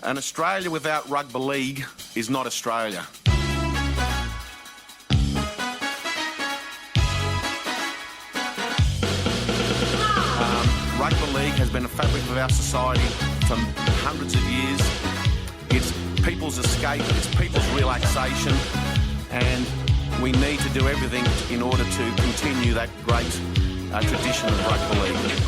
And Australia without rugby league is not Australia. Rugby league has been a fabric of our society for hundreds of years. It's people's escape, it's people's relaxation, and we need to do everything in order to continue that great tradition of rugby league.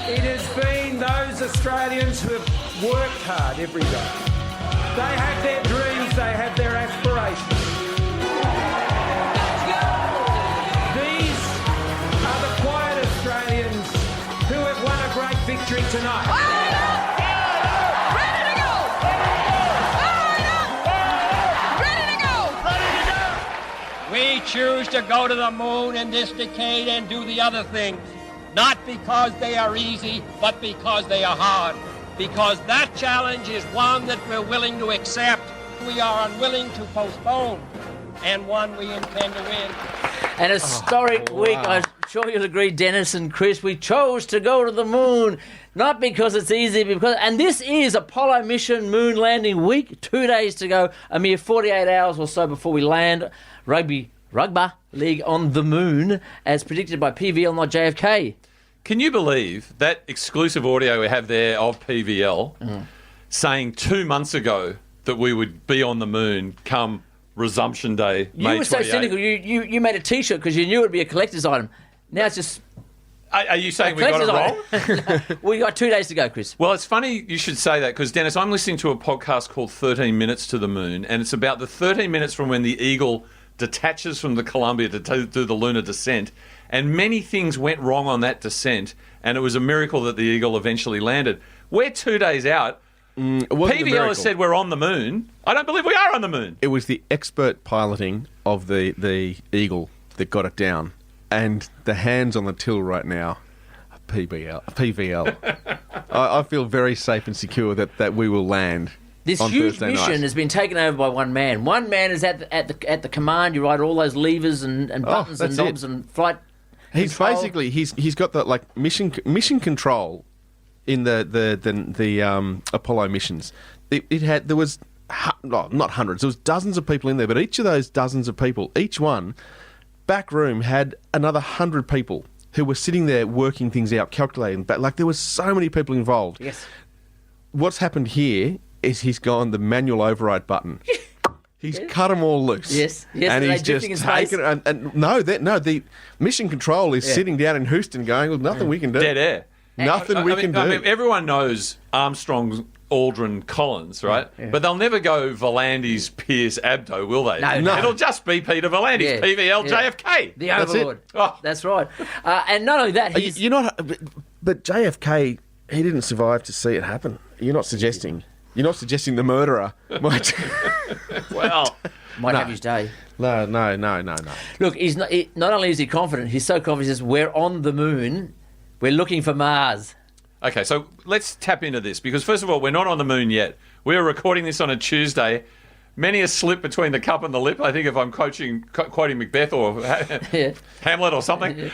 It has been those Australians who have worked hard every day. They have their dreams, they have their aspirations. These are the quiet Australians who have won a great victory tonight. Ready to go! Ready to go! We choose to go to the moon in this decade and do the other things. Not because they are easy, but because they are hard. Because that challenge is one that we're willing to accept, we are unwilling to postpone, and one we intend to win. An historic week, I'm sure you'll agree, Dennis and Kris. We chose to go to the moon, not because it's easy, and this is Apollo mission moon landing week. 2 days to go, a mere 48 hours or so before we land Rugby League on the moon, as predicted by PVL, not JFK. Can you believe that exclusive audio we have there of PVL saying 2 months ago that we would be on the moon come resumption day, May 28th? You were so cynical. You made a T-shirt because you knew it would be a collector's item. Now it's just... Are you saying we got it wrong? We got 2 days to go, Kris. Well, it's funny you should say that because, Dennis, I'm listening to a podcast called 13 Minutes to the Moon, and it's about the 13 minutes from when the Eagle detaches from the Columbia to do the lunar descent, and many things went wrong on that descent, and it was a miracle that the Eagle eventually landed. We're 2 days out. PVL has said we're on the moon. I don't believe we are on the moon. It was the expert piloting of the Eagle that got it down, and the hands on the till right now, PVL. I feel very safe and secure that we will land. This huge mission has been taken over by one man. One man is at the command. You write all those levers and buttons and knobs and flight. He's control. basically he's got the mission control in the Apollo missions. There was not hundreds. There was dozens of people in there, but each of those dozens of people, each one, back room had another 100 people who were sitting there working things out, calculating. But there was so many people involved. Yes. What's happened here is he's gone the manual override button. He's cut them all loose. Yes. And he's just taken it. And the mission control is sitting down in Houston going, well, nothing we can do. Dead air. Nothing we can do. I mean, everyone knows Armstrong, Aldrin, Collins, right? Yeah. But they'll never go Volandis, Pierce, Abdo, will they? No. It'll just be Peter Volandis, PVL, JFK. The Overlord. That's right. And not only that, he's... But JFK, he didn't survive to see it happen. You're not suggesting the murderer might... Might have his day. No. Look, not only is he confident, he's so confident he says, we're on the moon, we're looking for Mars. Okay, so let's tap into this, because first of all, we're not on the moon yet. We're recording this on a Tuesday. Many a slip between the cup and the lip, I think, if I'm quoting Macbeth or Hamlet or something.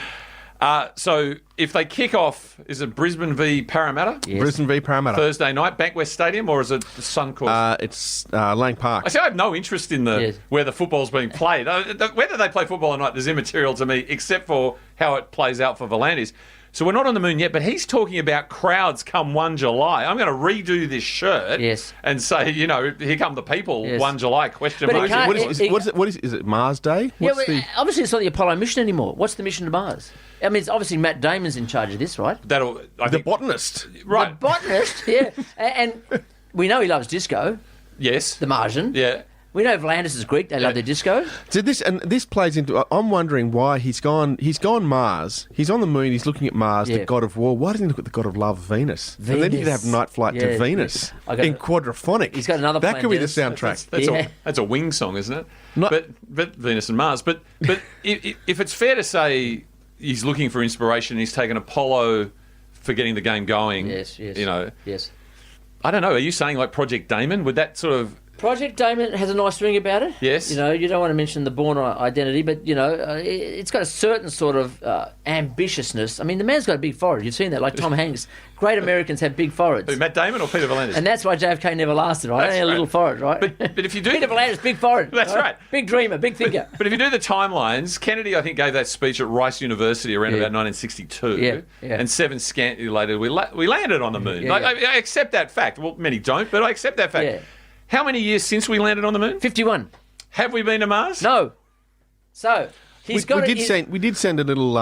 So if they kick off, is it Brisbane v Parramatta? Yes. Brisbane v Parramatta. Thursday night, Bankwest Stadium, or is it the Suncorp? It's Lang Park. I have no interest in where the football's being played. Whether they play football or not is immaterial to me, except for how it plays out for Volandis. So we're not on the moon yet, but he's talking about crowds come 1 July. I'm going to redo this shirt and say, here come the people, 1 July, question mark. What is it, Mars Day? Obviously it's not the Apollo mission anymore. What's the mission to Mars? I mean, it's obviously Matt Damon's in charge of this, right? The botanist. Right. The botanist, yeah. And we know he loves disco. Yes. The Martian. Yeah. We know Flanders is Greek. They love their disco. So this plays into... I'm wondering why he's gone Mars. He's on the moon. He's looking at Mars, the god of war. Why doesn't he look at the god of love, Venus? And then he could have night flight to Venus in quadraphonic. He's got another. That could be the soundtrack. That's a Wing song, isn't it? But Venus and Mars. But if it's fair to say he's looking for inspiration, he's taken Apollo for getting the game going. Yes. Yes. I don't know. Are you saying like Project Damon? Would that sort of Project Damon has a nice ring about it. Yes. You know, you don't want to mention the Bourne identity, but, you know, it's got a certain sort of ambitiousness. I mean, the man's got a big forehead. You've seen that, like Tom Hanks. Great Americans have big foreheads. Who, Matt Damon or Peter V'landys? And that's why JFK never lasted, right? Only a little forehead, right? But if you do... Peter V'landys, big forehead. That's right. Big dreamer, big thinker. But if you do the timelines, Kennedy, I think, gave that speech at Rice University around about 1962. Yeah. And 7 scantly later, we landed on the moon. Yeah, yeah. I accept that fact. Well, many don't, but I accept that fact. Yeah. How many years since we landed on the moon? 51. Have we been to Mars? No. So, he's got we did send a little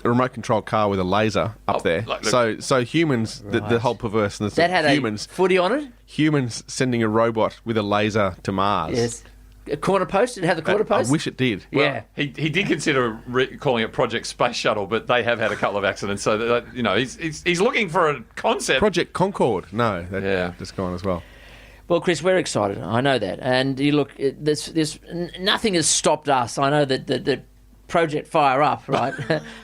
remote control car with a laser up there. look. So humans, the whole perverseness that had of humans, a footy on it? humans sending a robot with a laser to Mars. Yes. A corner post? Did it have the corner I post? wish it did. Yeah. He did consider calling it Project Space Shuttle, but they have had a couple of accidents. So, that, you know, he's looking for a concept. Project Concord. No, that's gone as well. Well, Chris, we're excited. I know that. And you look, nothing has stopped us. I know that the Project Fire Up, right,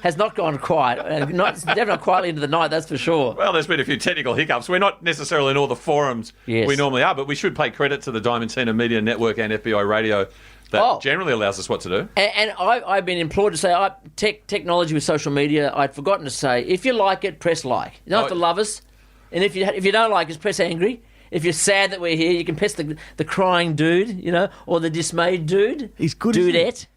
has not gone quiet. It's never not quietly into the night, that's for sure. Well, there's been a few technical hiccups. We're not necessarily in all the forums we normally are, but we should pay credit to the Diamantina Media Network and FBI Radio that generally allows us what to do. And I've been implored to say, technology with social media, I'd forgotten to say, if you like it, press like. You don't have to love us. And if you don't like us, press angry. If you're sad that we're here, you can press the crying dude, you know, or the dismayed dude. He's good, isn't Dudette.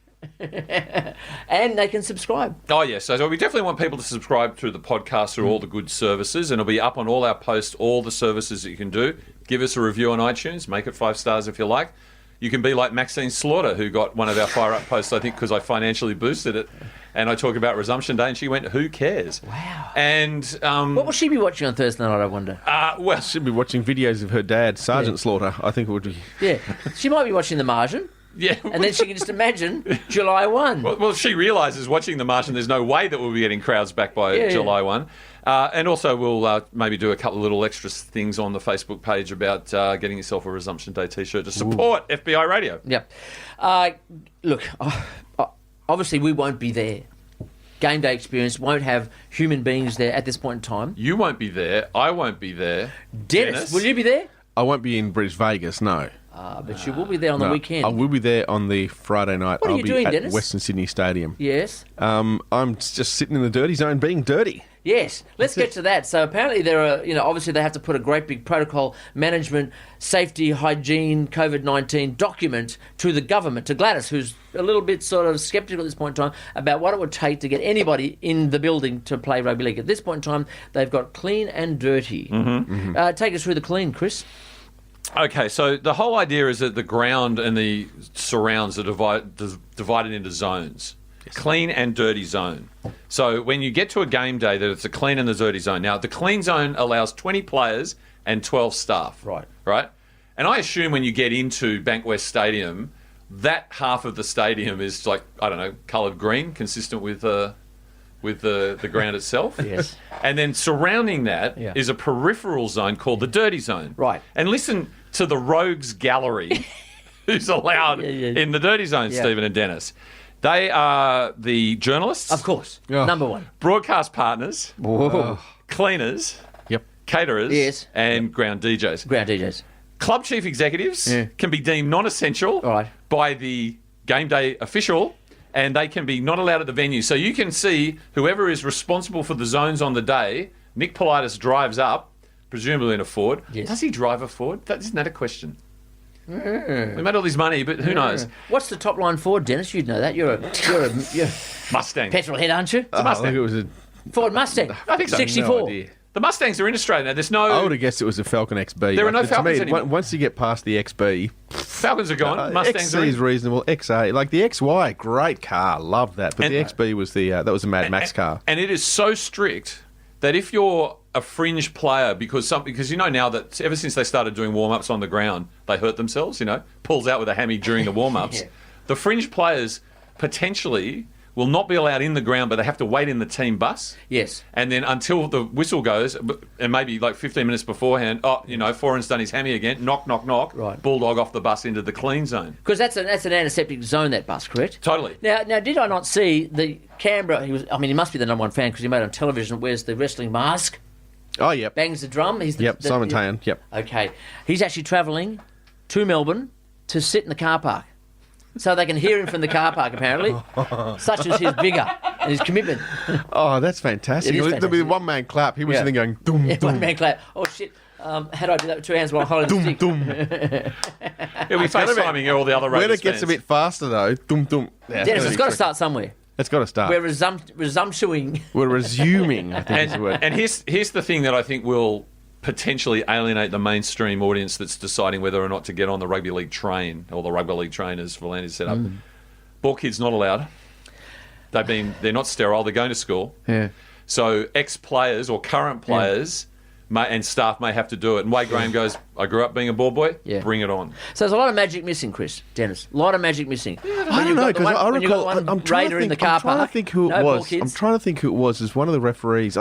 And they can subscribe. Oh, yes. So we definitely want people to subscribe through the podcast through all the good services, and it'll be up on all our posts, all the services that you can do. Give us a review on iTunes. Make it 5 stars if you like. You can be like Maxine Slaughter, who got one of our Fire Up posts, I think, because I financially boosted it. And I talk about Resumption Day, and she went, "Who cares?" Wow. And what will she be watching on Thursday night, I wonder? Well, She'd be watching videos of her dad, Sergeant Slaughter. I think it would be. Yeah. She might be watching The Martian. yeah. And then she can just imagine July 1. Well, she realises watching The Martian, there's no way that we'll be getting crowds back by July 1. And also we'll maybe do a couple of little extra things on the Facebook page about getting yourself a Resumption Day T-shirt to support FBI Radio. Yep. Look, obviously we won't be there. Game day experience won't have human beings there at this point in time. You won't be there. I won't be there. Dennis, will you be there? I won't be in British Vegas, no. But you will be there on the weekend. I will be there on the Friday night. What are I'll you be doing, at Dennis? Western Sydney Stadium. Yes. I'm just sitting in the dirty zone being dirty. Yes, let's get to that. So apparently there are, obviously they have to put a great big protocol, management, safety, hygiene, COVID-19 document to the government, to Gladys, who's a little bit sort of sceptical at this point in time about what it would take to get anybody in the building to play rugby league. At this point in time, they've got clean and dirty. Take us through the clean, Chris. Okay, so the whole idea is that the ground and the surrounds are divided into zones. Clean and dirty zone. So when you get to a game day, that it's a clean and the dirty zone. Now, the clean zone allows 20 players and 12 staff. Right? And I assume when you get into Bankwest Stadium, that half of the stadium is like, I don't know, coloured green, consistent with the ground itself. Yes. And then surrounding that is a peripheral zone called the dirty zone. Right. And listen to the rogues gallery who's allowed in the dirty zone, Stephen and Dennis. They are the journalists. Of course. Oh. Number one. Broadcast partners. Whoa. Cleaners. Yep. Caterers. And ground DJs. Ground DJs. Club chief executives can be deemed non-essential by the game day official, and they can be not allowed at the venue. So you can see whoever is responsible for the zones on the day. Nick Politis drives up, presumably in a Ford. Yes. Does he drive a Ford? Isn't that a question? We made all this money, but who knows? What's the top line Ford, Dennis? You'd know that. You're a Mustang. petrol head, aren't you? It's a Mustang. I think it was Ford Mustang. I think so. 64. No idea. The Mustangs are in Australia now. There's no... I would have guessed it was a Falcon XB. There are no to Falcons me, anymore. Once you get past the XB, Falcons are gone. Mustangs are XC in. is reasonable. XA, like the XY, great car, love that. But the XB was that was a Mad Max car. And it is so strict that if you're a fringe player, because you know now that ever since they started doing warm-ups on the ground, they hurt themselves, pulls out with a hammy during the warm-ups. The fringe players potentially will not be allowed in the ground, but they have to wait in the team bus. Yes. And then until the whistle goes, and maybe like 15 minutes beforehand, Foreign's done his hammy again, knock, knock, knock, Right. Bulldog off the bus into the clean zone. Because that's an antiseptic zone, that bus, correct? Totally. Now, did I not see the Canberra? He must be the number one fan because he made it on television. Wears the wrestling mask, Oh, yep. bangs the drum. He's the, Simon Tayan, yep. Okay, he's actually travelling to Melbourne to sit in the car park. So they can hear him from the car park, apparently. Such is his vigour and his commitment. Oh, that's fantastic. It is There'll be fantastic. one man clap. He was sitting there going, dum, Yeah, dum. one man clap. Oh, shit. How do I do that with 2 hands while holding the stick? He'll be FaceTiming all the other When Raiders it gets fans. a bit faster, though, dum, dum. Yeah, Dennis, it's got to start somewhere. It's got to start. We're resumptuing. We're resuming, I think is the word. And here's the thing that I think will potentially alienate the mainstream audience that's deciding whether or not to get on the rugby league train or the rugby league train as Flanders set up. Ball kids not allowed. They're not sterile. They're going to school. Yeah. So ex-players or current players and staff may have to do it. And Wade Graham goes, I grew up being a ball boy. Yeah. Bring it on. So there's a lot of magic missing, Dennis. A lot of magic missing. I don't know, because I recall. I'm trying to in the think. car I'm trying to park. think who it No ball was. kids. I'm trying to think who it was. As one of the referees,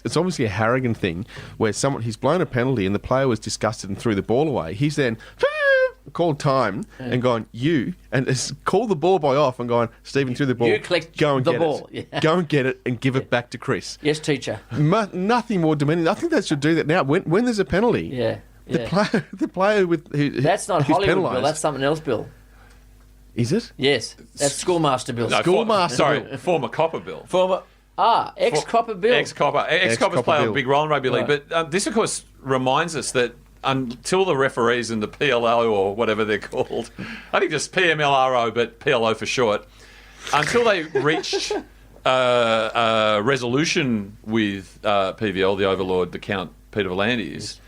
it's obviously a Harrigan thing where he's blown a penalty and the player was disgusted and threw the ball away. He's then called time and gone and has called the ball boy off and gone, Stephen threw the ball. You collect go and the get ball. it. Yeah. Go and get it and give it back to Chris. Yes, teacher. Nothing more demeaning. I think they should do that now. When there's a penalty, Yeah. the player with who That's not who's Hollywood, penalised, Bill. That's something else, Bill. Is it? Yes, that's Schoolmaster Bill. No, Schoolmaster. former Copper Bill. Ex-Copper Bill. Ex-Coppers play a Bill. big role in rugby league. Right. But this, of course, reminds us that until the referees and the PLO or whatever they're called, I think just PMLRO, but PLO for short, until they reached a resolution with PVL, the overlord, the Count Peter Volandis,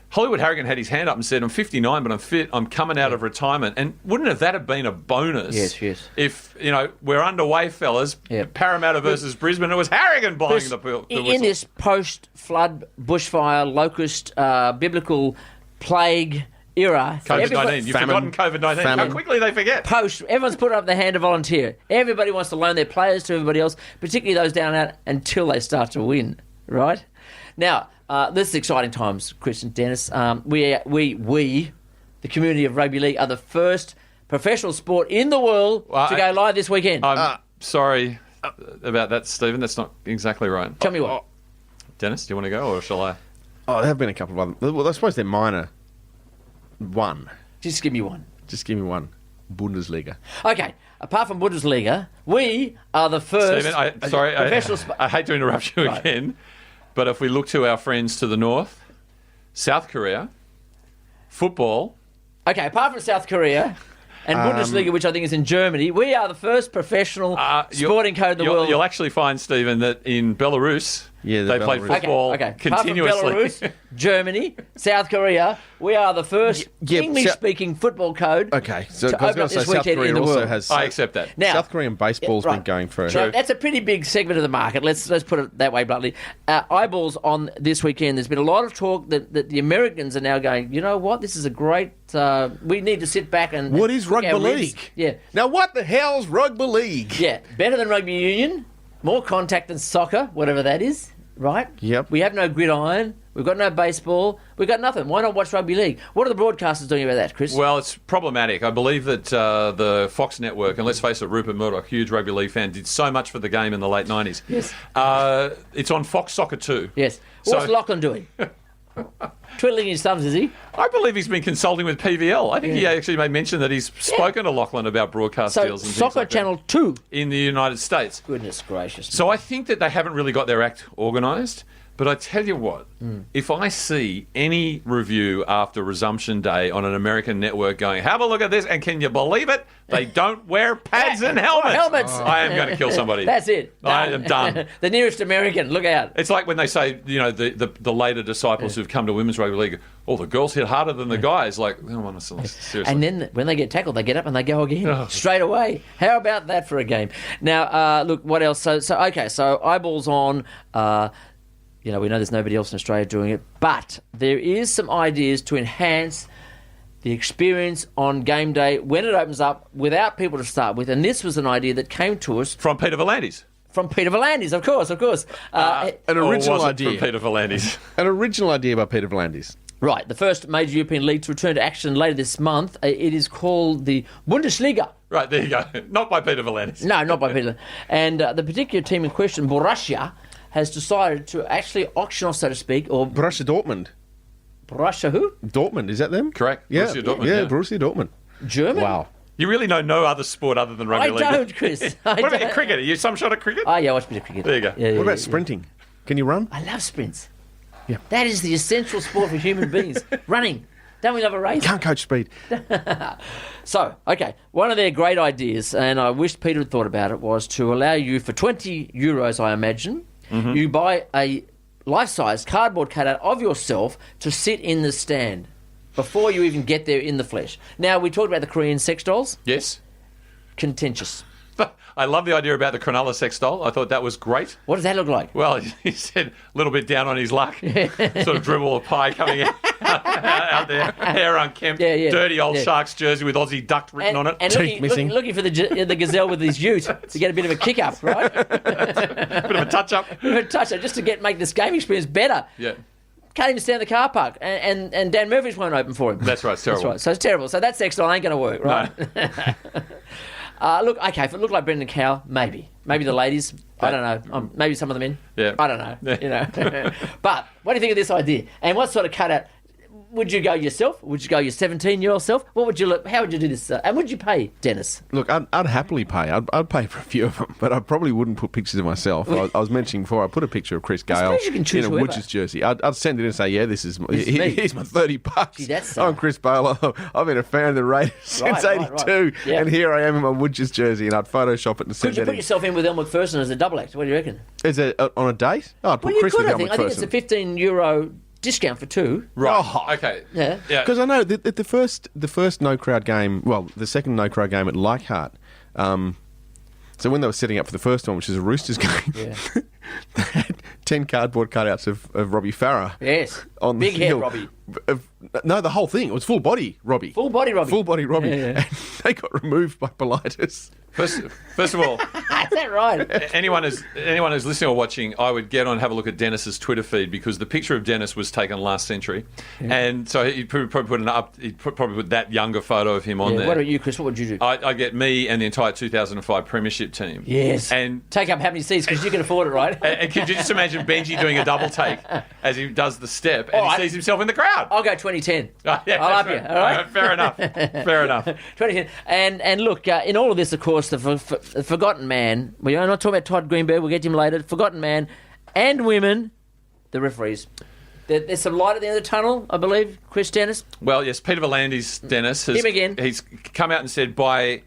Hollywood Harrigan had his hand up and said, I'm 59, but I'm fit. I'm coming out of retirement. And wouldn't that have been a bonus? Yes. If, we're underway, fellas. Yeah. Parramatta versus Brisbane. It was Harrigan blowing Chris, the whistle. in this post-flood, bushfire, locust, biblical plague era, COVID-19. You've Famine. forgotten COVID-19. How Famine. quickly they forget. everyone's put up their hand to volunteer. Everybody wants to loan their players to everybody else, particularly those down and out, until they start to win, right? Now, this is exciting times, Kris and Denis. We, the community of rugby league, are the first professional sport in the world to go live this weekend. I'm sorry about that, Stephen. That's not exactly right. Tell me what. Dennis, do you want to go or shall I? Oh, there have been a couple of other. Well, I suppose they're minor. One. Just give me one. Just give me one. Bundesliga. Okay, apart from Bundesliga, we are the first Stephen, professional I hate to interrupt you again, but if we look to our friends to the north, South Korea, football. Okay, apart from South Korea and Bundesliga, which I think is in Germany, we are the first professional sporting code in the world. You'll actually find, Stephen, that in Belarus, they play Belarus. football continuously. Apart from Belarus, Germany, South Korea, we are the first Yeah, English-speaking football code. Okay, so to I was open going up to say this South weekend Korea in the also world. has. I accept that. Now, South Korean baseball's been going for. So that's a pretty big segment of the market. Let's put it that way bluntly. Eyeballs on this weekend. There's been a lot of talk that the Americans are now going, you know what? This is a great. We need to sit back and. What is cook rugby our ribs. league? Yeah. Now, what the hell's rugby league? Yeah, better than rugby union, more contact than soccer, whatever that is, right? Yep. We have no gridiron, we've got no baseball, we've got nothing. Why not watch rugby league? What are the broadcasters doing about that, Chris? Well, it's problematic. I believe that the Fox network, and let's face it, Rupert Murdoch, huge rugby league fan, did so much for the game in the late 90s. Yes. It's on Fox Soccer 2. Yes. So- What's Lachlan doing? Twiddling his thumbs, is he? I believe he's been consulting with PVL. I think he actually made mention that he's spoken to Lachlan about broadcast So, deals and things Soccer like that Channel 2. in the United States. Goodness gracious. So I think that they haven't really got their act organised. But I tell you what, if I see any review after resumption day on an American network going, have a look at this, and can you believe it? They don't wear pads and helmets. I am going to kill somebody. That's it. I am done. The nearest American, look out. It's like when they say, the later disciples who've come to women's rugby league, oh, the girls hit harder than the guys. Like, oh, seriously. And then when they get tackled, they get up and they go again straight away. How about that for a game? Now, look, what else? So eyeballs on. We know there's nobody else in Australia doing it, but there is some ideas to enhance the experience on game day when it opens up without people to start with. And this was an idea that came to us From Peter Volandis. from Peter Volandis, of course. An original Or was it idea. from Peter Volandis? An original idea by Peter Volandis. Right, the first major European league to return to action later this month. It is called the Bundesliga. Right, there you go. Not by Peter Volandis. No, not by Peter. And the particular team in question, Borussia, has decided to actually auction off, so to speak, or Borussia Dortmund. Borussia who? Dortmund, is that them? Correct. Yeah, Borussia Dortmund, yeah, yeah. Borussia Dortmund. German? Wow. You really know no other sport other than rugby I league. don't, Chris. What about cricket? Are you some shot at cricket? Oh, yeah, I watch a bit of cricket. There you go. Yeah, What about yeah. sprinting? Can you run? I love sprints. Yeah. That is the essential sport for human beings. Running. Don't we love a race? Can't coach speed. So, okay, one of their great ideas, and I wish Peter had thought about it, was to allow you for €20, I imagine, you buy a life-size cardboard cutout of yourself to sit in the stand before you even get there in the flesh. Now, we talked about the Korean sex dolls. Yes. Contentious. I love the idea about the Cronulla sex doll. I thought that was great. What does that look like? Well, he said a little bit down on his luck. Sort of dribble of pie coming out there. Hair unkempt. Yeah. Dirty old Yeah. Sharks jersey with Aussie duck written on it. And Teeth missing. looking for the gazelle with his ute to get a bit of a kick up, right? Bit of a touch up. Bit of a touch up just to make this game experience better. Yeah. Can't even stand in the car park, and Dan Murphy's won't open for him. That's right, it's terrible. That's right. So it's terrible. So that sex doll ain't going to work, right? No. Look, okay, if it looked like Brendan Cow, maybe the ladies. I don't know. Maybe some of the men. Yeah. I don't know. You know. But what do you think of this idea? And what sort of cutout? Would you go yourself? Would you go your 17-year-old self? What would you look? How would you do this? And would you pay, Dennis? Look, I'd happily pay. I'd pay for a few of them, but I probably wouldn't put pictures of myself. I was mentioning before, I put a picture of Chris Gale suppose you can choose in a whoever. Woods jersey. I'd send it in and say, yeah, this is me. here's my $30. Gee, that's I'm Chris Baylor. I've been a fan of the Raiders since Right. '82, Yeah. and here I am in my Woods jersey, and I'd Photoshop it and send Could you that put in. yourself in with Elle Macpherson as a double act? What do you reckon? Is it on a date? Oh, I'd put Well, you Chris could, with I Elle think. I think it's a McPherson. €15 discount for two. Right. Oh. Okay. Yeah. Because I know that the first no crowd game, well, the second no crowd game at Leichhardt. So when they were setting up for the first one, which is a Roosters game, Yeah. they had 10 cardboard cutouts of Robbie Farah. Yes. On Big the head hill. Robbie. No, the whole thing. It was full body Robbie. Full body Robbie. Full body Robbie. Yeah, yeah. And they got removed by Politis. First of all, Is that right? anyone who's listening or watching, I would get on and have a look at Dennis's Twitter feed because the picture of Dennis was taken last century, and so he'd probably put that younger photo of him on Yeah, there. what about you, Chris? What would you do? I get me and the entire 2005 Premiership team. Yes. And Take up how many seats because you can afford it, right? and could you just imagine Benji doing a double take as he does the step and All he right. sees himself in the crowd? I'll go 2010. Yeah, I'll that's up you. right. All right. Fair enough. Fair enough. 2010. And look, in all of this, of course, the forgotten man. We're not talking about Todd Greenberg. We'll get to him later. Forgotten man and women, the referees. There's some light at the end of the tunnel, I believe. Chris Dennis. Well, yes, Peter V'landys, Dennis, Him again. He's come out and said by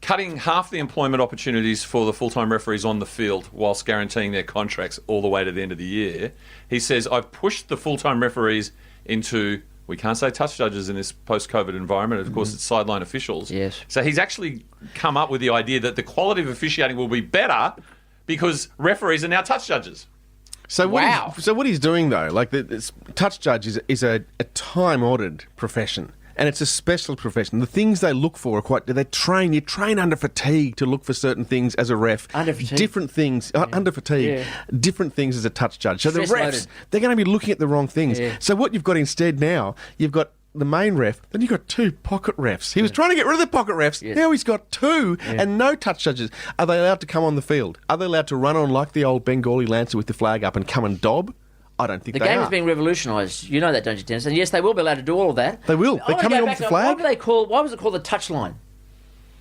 cutting half the employment opportunities for the full-time referees on the field whilst guaranteeing their contracts all the way to the end of the year, he says, I've pushed the full-time referees into, we can't say touch judges in this post-COVID environment, of course it's sideline officials. Yes. So he's actually come up with the idea that the quality of officiating will be better because referees are now touch judges. So Wow. what he's doing though, like this touch judge is a time-honoured profession. And it's a special profession. The things they look for are you train under fatigue to look for certain things as a ref. Under fatigue? Different things, under fatigue. Yeah. Different things as a touch judge. So the Stress refs, loaded. they're going to be looking at the wrong things. Yeah. So what you've got instead now, you've got the main ref, then you've got two pocket refs. He was trying to get rid of the pocket refs. Yes. Now he's got two and no touch judges. Are they allowed to come on the field? Are they allowed to run on like the old Bengali Lancer with the flag up and come and dob? I don't think The they game are. is being revolutionised. You know that, don't you, Dennis? And yes, they will be allowed to do all of that. They will. I They're wanna coming go on back with the now. flag. Why was it called the touch line?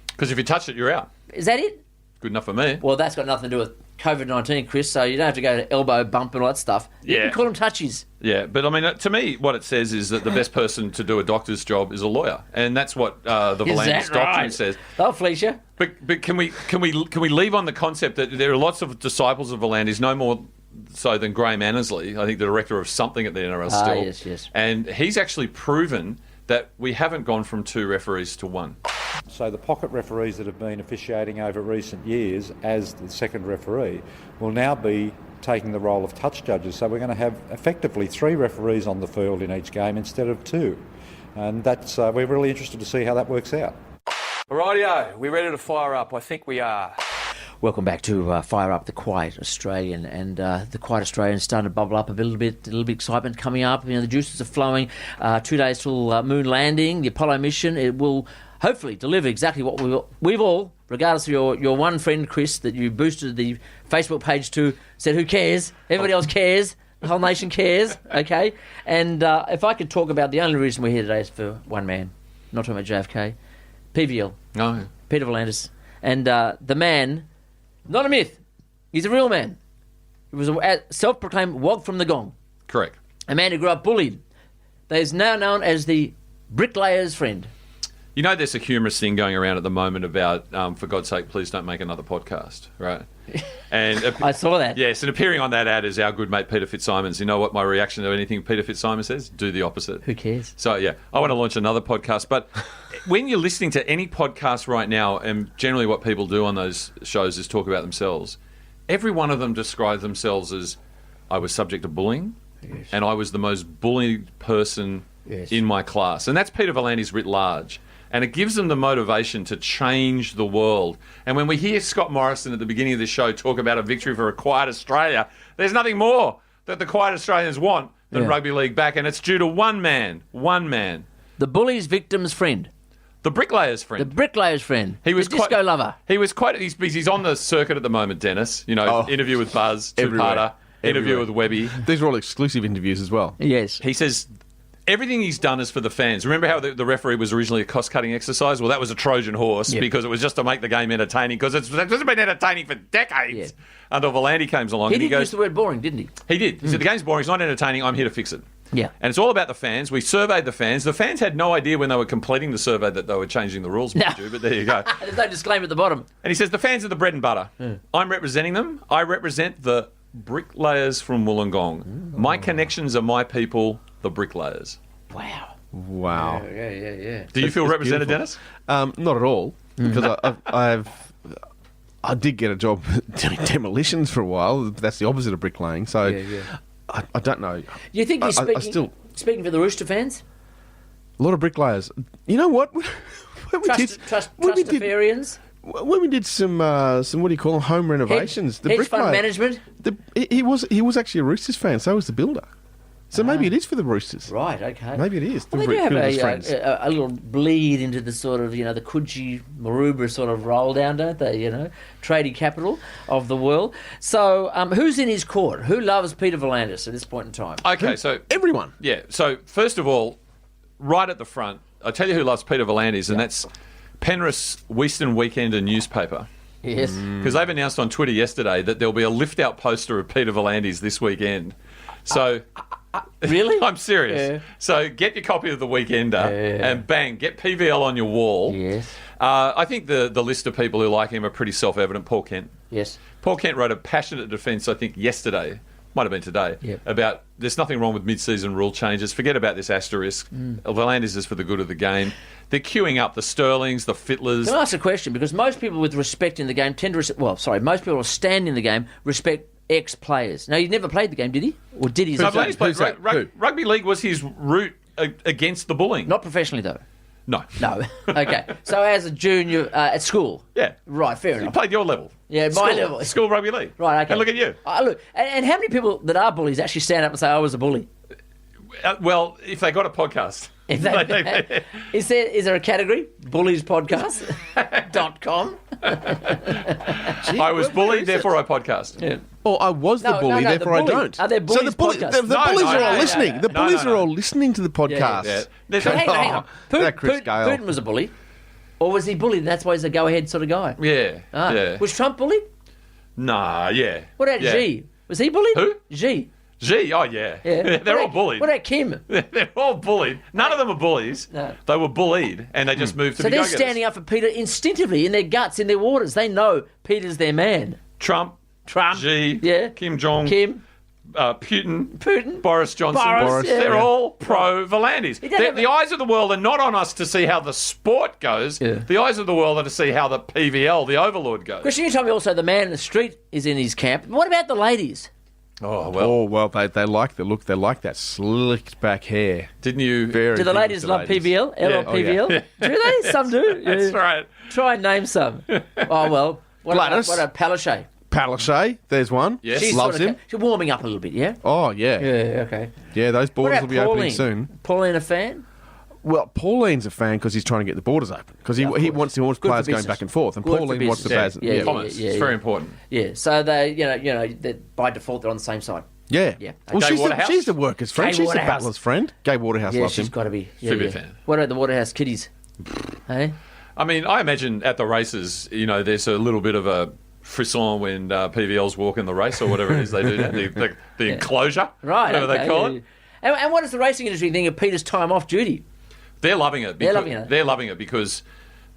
Because if you touch it, you're out. Is that it? Good enough for me. Well, that's got nothing to do with COVID-19, Chris, so you don't have to go to elbow bump and all that stuff. You Yeah. can call them touchies. Yeah, but I mean, to me, what it says is that the best person to do a doctor's job is a lawyer, and that's what the Is V'landys that doctrine right? says. They'll fleece you. But can we leave on the concept that there are lots of disciples of V'landys, no more so than Graham Annesley, I think the director of something at the NRL still. Yes. And he's actually proven that we haven't gone from 2 referees to 1. So the pocket referees that have been officiating over recent years as the second referee will now be taking the role of touch judges. So we're going to have effectively 3 referees on the field in each game instead of 2. And that's we're really interested to see how that works out. Rightio, we ready to fire up? I think we are. Welcome back to Fire Up the Quiet Australian, and the Quiet Australian is starting to bubble up a little bit excitement coming up. You know, the juices are flowing. 2 days till moon landing, the Apollo mission. It will hopefully deliver exactly what we've all, regardless of your one friend Chris that you boosted the Facebook page to, said who cares? Everybody else cares. The whole nation cares, okay? And if I could talk about the only reason we're here today is for one man, not talking about JFK, PVL, No. Peter Flanders. And the man, not a myth, he's a real man. He was a self-proclaimed wog from the gong. Correct. A man who grew up bullied. That is now known as the bricklayer's friend. You know, there's a humorous thing going around at the moment about, for God's sake, please don't make another podcast, right? And I saw that. Yes, and appearing on that ad is our good mate Peter Fitzsimons. You know what my reaction to anything Peter Fitzsimons says? Do the opposite. Who cares? So, yeah, I want to launch another podcast. But when you're listening to any podcast right now, and generally what people do on those shows is talk about themselves, every one of them describes themselves as, I was subject to bullying, and I was the most bullied person in my class. And that's Peter V'landys writ large. And it gives them the motivation to change the world. And when we hear Scott Morrison at the beginning of the show talk about a victory for a quiet Australia, there's nothing more that the quiet Australians want than rugby league back. And it's due to one man. The bully's victim's friend. The bricklayer's friend. The bricklayer's friend. He was the disco lover. He was quite... He's on the circuit at the moment, Dennis. You know, interview with Buzz, two-parter, interview with Webby. These are all exclusive interviews as well. Yes. He says... Everything he's done is for the fans. Remember how the referee was originally a cost-cutting exercise? Well, that was a Trojan horse because it was just to make the game entertaining, because it's been entertaining for decades until V'landy came along. He did use the word boring, didn't he? He did. He said, the game's boring, it's not entertaining, I'm here to fix it. Yeah. And it's all about the fans. We surveyed the fans. The fans had no idea when they were completing the survey that they were changing the rules, but there you go. There's no disclaimer at the bottom. And he says, the fans are the bread and butter. I'm representing them. I represent the bricklayers from Wollongong. My connections are my people, the bricklayers. Wow. Yeah. Do you feel represented, Dennis? Not at all, because I did get a job doing demolitions for a while. That's the opposite of bricklaying. So I don't know. You think you're speaking for the Rooster fans? A lot of bricklayers. You know what? Trustafarians? When we did some what do you call them, home renovations, the hedge bricklayer, fund management. He was actually a Roosters fan. So was the builder. So maybe it is for the Roosters. Right, okay. Maybe it is. Well, they do have a little bleed into the sort of, the Coogee, Maroubra sort of roll down, don't they, trading capital of the world. So who's in his court? Who loves Peter V'landys at this point in time? Okay, so... Everyone. Yeah, so first of all, right at the front, I'll tell you who loves Peter V'landys, and that's Penrith's Western Weekender newspaper. Yes. Because they've announced on Twitter yesterday that there'll be a lift-out poster of Peter V'landys this weekend. So... Really? I'm serious. Yeah. So get your copy of The Weekender and bang, get PVL on your wall. Yes. I think the list of people who like him are pretty self-evident. Paul Kent. Yes. Paul Kent wrote a passionate defence, I think, yesterday, might have been today, about there's nothing wrong with mid-season rule changes. Forget about this asterisk. V'landys is for the good of the game. They're queuing up the Sterlings, the Fittlers. Can I ask a question? Because most people with respect in the game tend to... most people who stand in the game respect ex-players. Now, he never played the game, did he? Or did he? No, V'landys played rugby league was his route against the bullying. Not professionally, though. No. Okay. So as a junior at school? Yeah. Right, fair enough. You played your level. Yeah, my level. School rugby league. Right, okay. And look at you. Look, and how many people that are bullies actually stand up and say, I was a bully? Well, if they got a podcast. Is there a category? Bulliespodcast.com? I was bullied, therefore I podcast. Yeah. Or I was the bully, therefore I don't. Are there bullies podcasts? The bullies are all listening. The bullies are all listening to the podcast. Yeah. Hang on. Putin was a bully. Or was he bullied and that's why he's a go-ahead sort of guy? Yeah. Was Trump bullied? Nah, yeah. What about Xi? Was he bullied? Who? Xi. Oh, yeah. They're all bullied. What about Kim? They're all bullied. None of them are bullies. No. They were bullied, and they just moved to so be they're go-getters. standing up for Peter instinctively in their guts, in their waters. They know Peter's their man. Trump, Xi, Kim Jong, Putin, Boris Johnson. They're all pro-V'landys. The eyes of the world are not on us to see how the sport goes. Yeah. The eyes of the world are to see how the PVL, the overlord, goes. Christian, you told me also the man in the street is in his camp. What about the ladies? Oh, well, they like the look. They like that slicked back hair. Didn't you? Do the ladies love PVL? LLPVL? Yeah. Do they? Some do. That's right. Try and name some. Oh, well. What about Palaszczuk? Palaszczuk, there's one. Yes. She's loves him. She's warming up a little bit, yeah? Oh, yeah. Yeah, okay. Yeah, those borders will be opening Pauline? soon. Pauline a fan? Well, Pauline's a fan because he's trying to get the borders open. Because he wants players going back and forth. And Pauline wants the players. Commerce. It's very important. Yeah, so they, by default, they're on the same side. Yeah. Yeah. Well, Gay Waterhouse? she's the workers' friend. Gay She's Waterhouse. the battler's friend. Gay Waterhouse Yeah, loves she's him. got to be. Yeah, Should be a yeah. fan. What about the Waterhouse kiddies? Hey? I mean, I imagine at the races, there's a little bit of a frisson when PVLs walk in the race or whatever it is they do, the enclosure, Right. whatever they call it. And what does the racing industry think of Peter's time off duty? They're loving it. They're loving it. They're loving it because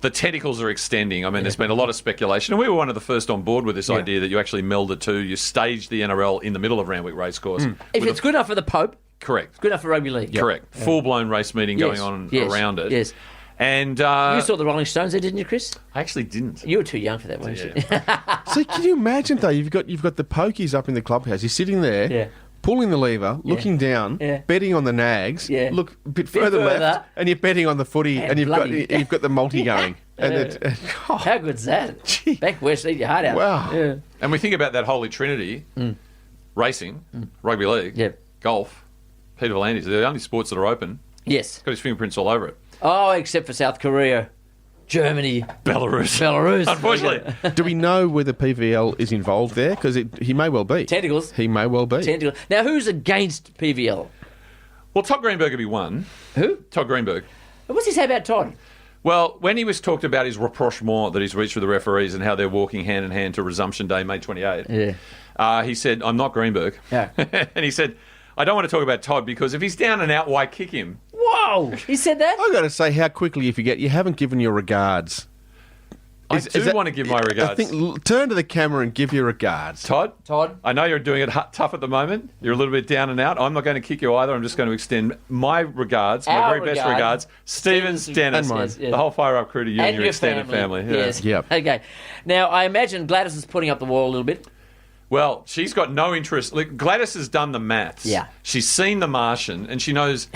the tentacles are extending. I mean, there's been a lot of speculation, and we were one of the first on board with this idea that you actually meld the two. You stage the NRL in the middle of Randwick Racecourse. If it's good enough for the Pope, Correct. it's good enough for rugby league. Correct. Full-blown race meeting going on around it. Yes. And You saw the Rolling Stones there, didn't you, Chris? I actually didn't. You were too young for that, weren't you? So can you imagine though? You've got the pokies up in the clubhouse. You're sitting there, Yeah. pulling the lever, looking down, Yeah. betting on the nags. Yeah. Look a bit further further. left, and you're betting on the footy, and you've got the multi going. And How good's that? Back west, eat your heart out. Wow. Yeah. And we think about that holy trinity, racing, rugby league, Yep. golf, Peter V'landys. They're the only sports that are open. Yes. Got his fingerprints all over it. Oh, except for South Korea, Germany, Belarus. Belarus. Unfortunately. do we know whether PVL is involved there? Because he may well be. Tentacles. He may well be. Tentacles. Now, who's against PVL? Well, Todd Greenberg would be one. Who? Todd Greenberg. What's he say about Todd? Well, when he was talked about his rapprochement that he's reached with the referees and how they're walking hand in hand to resumption day, May 28, he said, I'm not Greenberg. Yeah. And he said, I don't want to talk about Todd because if he's down and out, why kick him? Whoa! He said that? I've got to say, how quickly you forget, you haven't given your regards. I do want to give my regards. I think turn to the camera and give your regards. Todd, Todd? I know you're doing it tough at the moment. You're a little bit down and out. I'm not going to kick you either. I'm just going to extend my regards, my Our very best regards. regards. Stevens, Dennis, And mine. Yes, yes. the whole Fire Up crew to you and, your extended family. Yeah. Yes. Yep. Okay. Now, I imagine Gladys is putting up the wall a little bit. Well, she's got no interest. Look, Gladys has done the maths. Yeah. She's seen The Martian, and she knows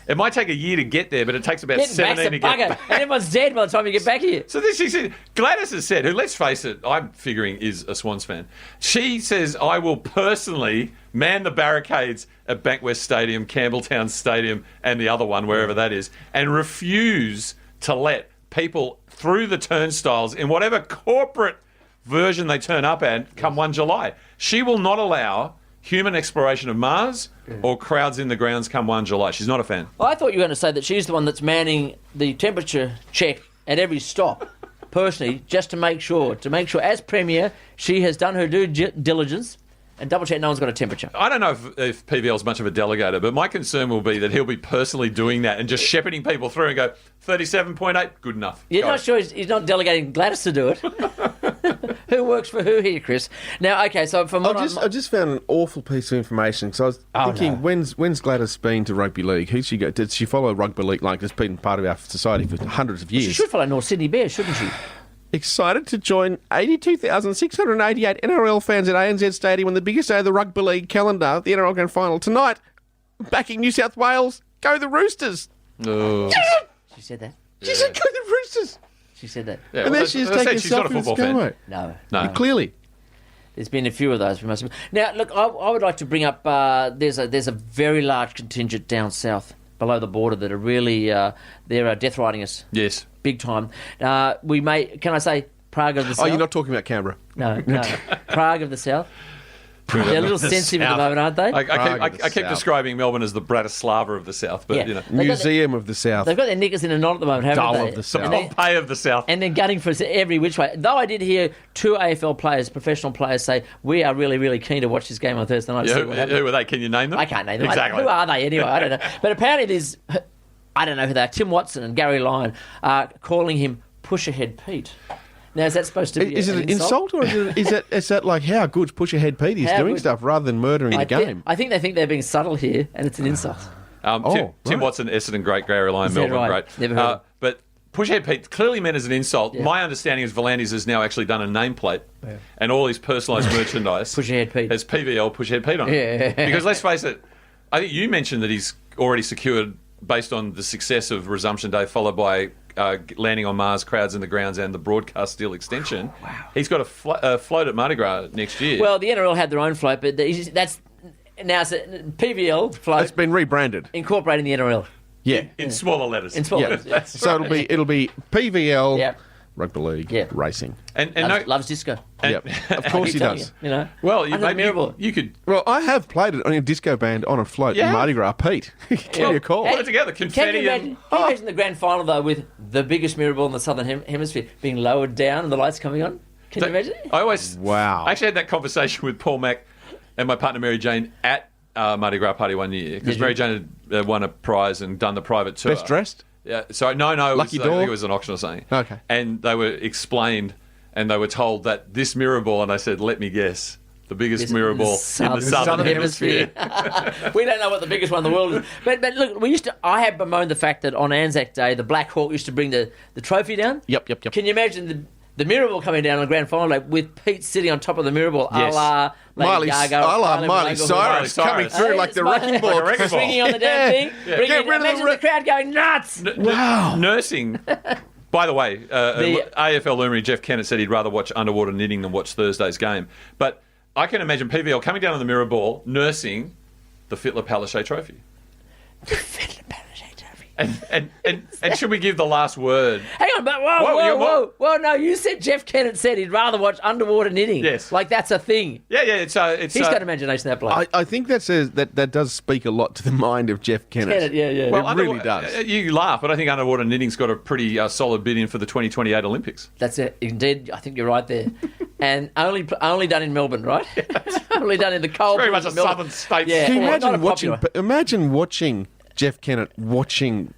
it might take a year to get there, but it takes about Getting back's 17 a to get bugger. back. And everyone's dead by the time you get back here. So this, she said, Gladys has said, who, let's face it, I'm figuring is a Swans fan. She says, I will personally man the barricades at Bankwest Stadium, Campbelltown Stadium, and the other one, wherever that is, and refuse to let people through the turnstiles in whatever corporate version they turn up at come 1 July. She will not allow human exploration of Mars or crowds in the grounds come 1 July. She's not a fan. I thought you were going to say that she's the one that's manning the temperature check at every stop, personally, just to make sure, as Premier, she has done her due diligence and double check no one's got a temperature. I don't know if PVL's much of a delegator, but my concern will be that he'll be personally doing that and just shepherding people through and go, 37.8, good enough. You're Go. not sure he's not delegating Gladys to do it. Who works for who here, Chris? Now, okay, so from what I just found an awful piece of information. So I was thinking, no. when's Gladys been to rugby league? Who's she go? Did she follow rugby league? Like it's been part of our society for hundreds of years. she should follow North Sydney Bears, shouldn't she? Excited to join 82,688 NRL fans at ANZ Stadium on the biggest day of the rugby league calendar, the NRL Grand Final tonight. Backing New South Wales, go the Roosters. Oh. She said that. She said, go the Roosters. She said that. Yeah, And well, then she's as I taking said, she's not a selfies. football fan. Mate. No. No. Clearly. There's been a few of those. We must. Now, look, I would like to bring up. There's a very large contingent down south below the border that are really they're death riding us Yes. big time. We may. Can I say Prague of the south? Oh, you're not talking about Canberra. No. Prague of the south. They're a little sensitive at the moment, aren't they? I keep South. describing Melbourne as the Bratislava of the South, but, Yeah. you know, They've got Museum of the South. They've got their knickers in a knot at the moment, haven't Dull they? of the South. And they- Pompeii of the South. And they're gunning for us every which way. Though I did hear 2 AFL players, professional players, say, we are really, really keen to watch this game on Thursday night. Yeah, See what happens." who are they? Can you name them? I can't name them. Exactly. Who are they anyway? I don't know. But apparently there's, I don't know who they are, Tim Watson and Gary Lyon are calling him Push Ahead Pete. Now, is that supposed to be Is it an insult or is that like how good Push Ahead Pete is How doing good- stuff rather than murdering the game? I think they think they're being subtle here, and it's an insult. Tim right. Watson, Essendon, great. Gary Lyon, Is that Melbourne, right? great. Never heard. But Pushhead Pete clearly meant as an insult. Yeah. My understanding is V'landys has now actually done a nameplate and all his personalised merchandise Push Ahead Pete. has PVL Pushhead Pete on it. Yeah. Because let's face it, I think you mentioned that he's already secured, based on the success of Resumption Day, followed by landing on Mars, crowds in the grounds, and the broadcast deal extension. Wow. He's got a float at Mardi Gras next year. Well, the NRL had their own float, but that's now it's a PVL float It's been rebranded. incorporating the NRL Yeah. in smaller letters. in small Yeah. letters. So it'll be PVL, Yeah. rugby league, racing. And loves disco. Yep. Of course he does. Well, you could. Well, I have played it on a disco band on a float in Mardi Gras. Pete, give me a call. Put it together. Confetti. Can you imagine the grand final, though, with the biggest mirror ball in the southern hemisphere being lowered down and the lights coming on? Can you imagine? I actually had that conversation with Paul Mack and my partner Mary Jane at Mardi Gras party one year, because Mary Jane had won a prize and done the private tour. Best dressed? Yeah. So no, Lucky I Dog? think it was an auction or something. Okay. And they were explained, and they were told that this mirror ball, and I said, let me guess, the biggest mirror ball in the southern hemisphere. We don't know what the biggest one in the world is. But look, I have bemoaned the fact that on Anzac Day, the Black Hawk used to bring the trophy down. Yep. Can you imagine the mirror ball coming down on the grand final, like, with Pete sitting on top of the mirror ball, Yes. a la Lady Gaga, Miley Cyrus coming through like the wrecking ball. Like a wrecking ball. swinging on the damn thing. Get rid of Imagine the crowd going nuts. Wow. Nursing. By the way, AFL luminary Jeff Kennett said he'd rather watch underwater knitting than watch Thursday's game. But I can imagine PVL coming down on the mirror ball, nursing the Fittler-Palaszczuk trophy. And should we give the last word? Hang on, but whoa. No, you said Jeff Kennett said he'd rather watch underwater knitting. Yes. Like that's a thing. Yeah, it's He's got imagination, that bloke. I think that does speak a lot to the mind of Jeff Kennett. Yeah. Well, it really does. You laugh, but I think underwater knitting's got a pretty solid bid in for the 2028 Olympics. That's it. Indeed, I think you're right there. And only done in Melbourne, right? Only done in the cold. Very much a southern state. Yeah. Can you Not imagine watching Jeff Kennett watching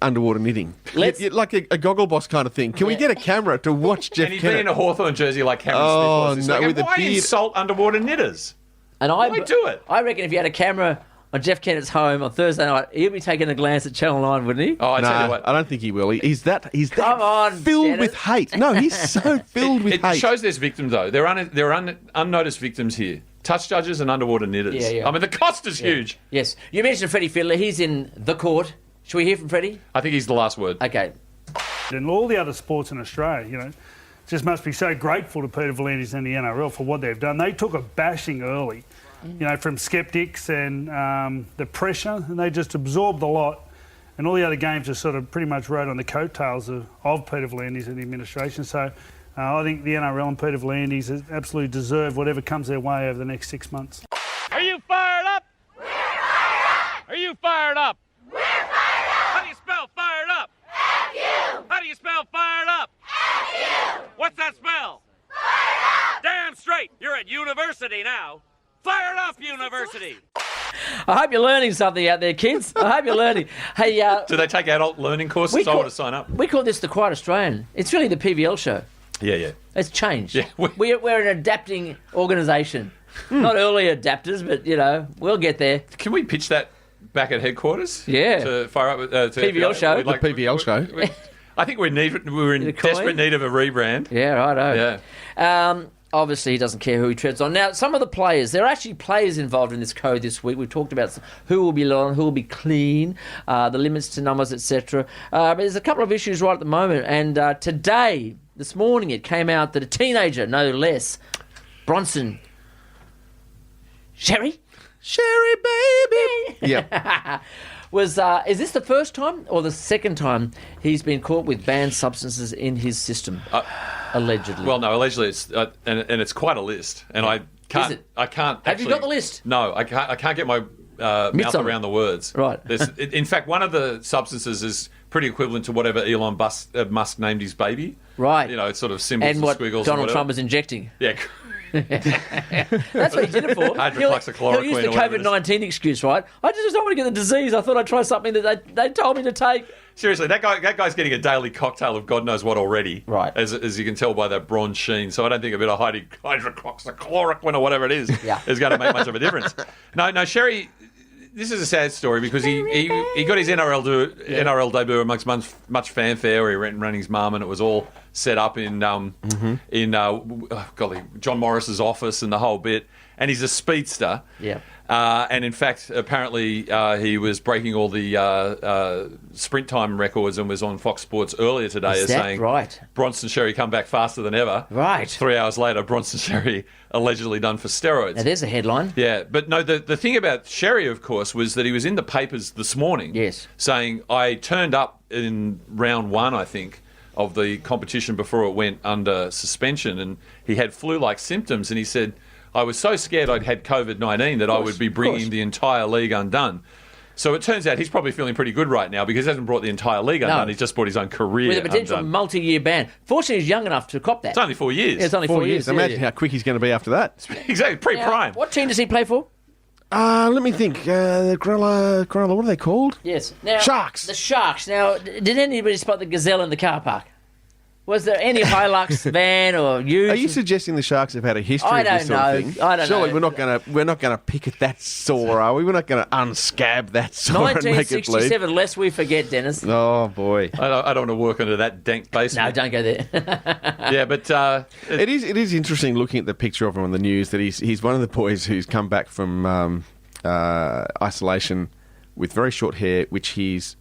underwater knitting? Like a goggle boss kind of thing. Can we get a camera to watch Jeff And he's Kennett? been in a Hawthorn jersey like Cameron Smith was. It's no, like, with a why beard. insult underwater knitters? And Why do it? I reckon if you had a camera on Jeff Kennett's home on Thursday night, he'd be taking a glance at Channel 9, wouldn't he? Oh, I tell you No, what. I don't think he will. He's that Come on, filled Dennis. with hate. No, he's so filled with It hate. shows there's victims, though. There are unnoticed victims here. Touch judges and underwater knitters. Yeah. I mean, the cost is huge. Yes. You mentioned Freddie Fiddler. He's in the court. Should we hear from Freddie? I think he's the last word. Okay. And all the other sports in Australia, just must be so grateful to Peter V'landys and the NRL for what they've done. They took a bashing early, from skeptics and the pressure, and they just absorbed a lot. And all the other games just sort of pretty much rode on the coattails of Peter V'landys and the administration. So I think the NRL and Peter V'landys absolutely deserve whatever comes their way over the next 6 months. Are you fired up? We're fired up! Are you fired up? We're fired up! How do you spell fired up? F-U! How do you spell fired up? F-U! What's that spell? Fired up! Damn straight! You're at university now. Fired up university! I hope you're learning something out there, kids. I hope you're learning. Hey, Do they take adult learning courses? I want to sign up. We call this the Quiet Australian. It's really the PVL show. Yeah. It's changed. Yeah, we're an adapting organisation. Not early adapters, but, we'll get there. Can we pitch that back at headquarters? Yeah. To fire up to PVL show. The PVL show. I think we're in desperate need of a rebrand. Yeah, righto. Yeah. Obviously, he doesn't care who he treads on. Now, some of the players, there are actually players involved in this code this week. We've talked about who will be long, who will be clean, the limits to numbers, etc. But there's a couple of issues right at the moment. And today, this morning, it came out that a teenager, no less, Bronson, Sherry, baby, Yeah. is this the first time or the second time he's been caught with banned substances in his system? Allegedly. Well, no, allegedly it's and it's quite a list, and I can't. Is it? I can't. Have you got the list? No, I can't get my mouth on around the words. Right. In fact, one of the substances is pretty equivalent to whatever Elon Musk named his baby. Right. It's sort of symbols and what squiggles. Donald and Trump is injecting. Yeah. That's what he did it for. Hydroxychloroquine. He'll use the COVID-19 excuse, right? I just don't want to get the disease. I thought I'd try something that they told me to take. Seriously, that guy's getting a daily cocktail of God knows what already. Right. As you can tell by that bronze sheen. So I don't think a bit of hydroxychloroquine or whatever it is is going to make much of a difference. No, Sherry, this is a sad story because he got his NRL debut amongst much fanfare where he went and ran his mum and it was all set up in John Morris's office and the whole bit. And he's a speedster. Yeah. And in fact, apparently he was breaking all the sprint time records and was on Fox Sports earlier today saying, right? Bronson Sherry come back faster than ever. Right. 3 hours later, Bronson Sherry allegedly done for steroids. Now, there's a headline. Yeah, but no, the thing about Sherry, of course, was that he was in the papers this morning Yes. saying, I turned up in round one, I think, of the competition before it went under suspension, and he had flu-like symptoms, and he said, I was so scared I'd had COVID-19 that I would be bringing the entire league undone. So it turns out he's probably feeling pretty good right now because he hasn't brought the entire league undone. He's just brought his own career with a potential undone. multi-year ban. Fortunately, he's young enough to cop that. It's only 4 years. Yeah, it's only 4 years. Imagine how quick he's going to be after that. Exactly, pre-prime. What team does he play for? Let me think. The Cronulla, what are they called? Yes. Now, Sharks. The Sharks. Now, did anybody spot the gazelle in the car park? Was there any Hilux van or ute? Are you suggesting the Sharks have had a history I of this don't sort of know. thing? I don't Surely know. we're not gonna pick at that sore, are we? We're not gonna unscab that sore and make it bleed. 1967, lest we forget, Dennis. Oh boy. I don't want to work under that dank basement. No, don't go there. Yeah, but It is interesting looking at the picture of him on the news that he's one of the boys who's come back from isolation with very short hair, which he's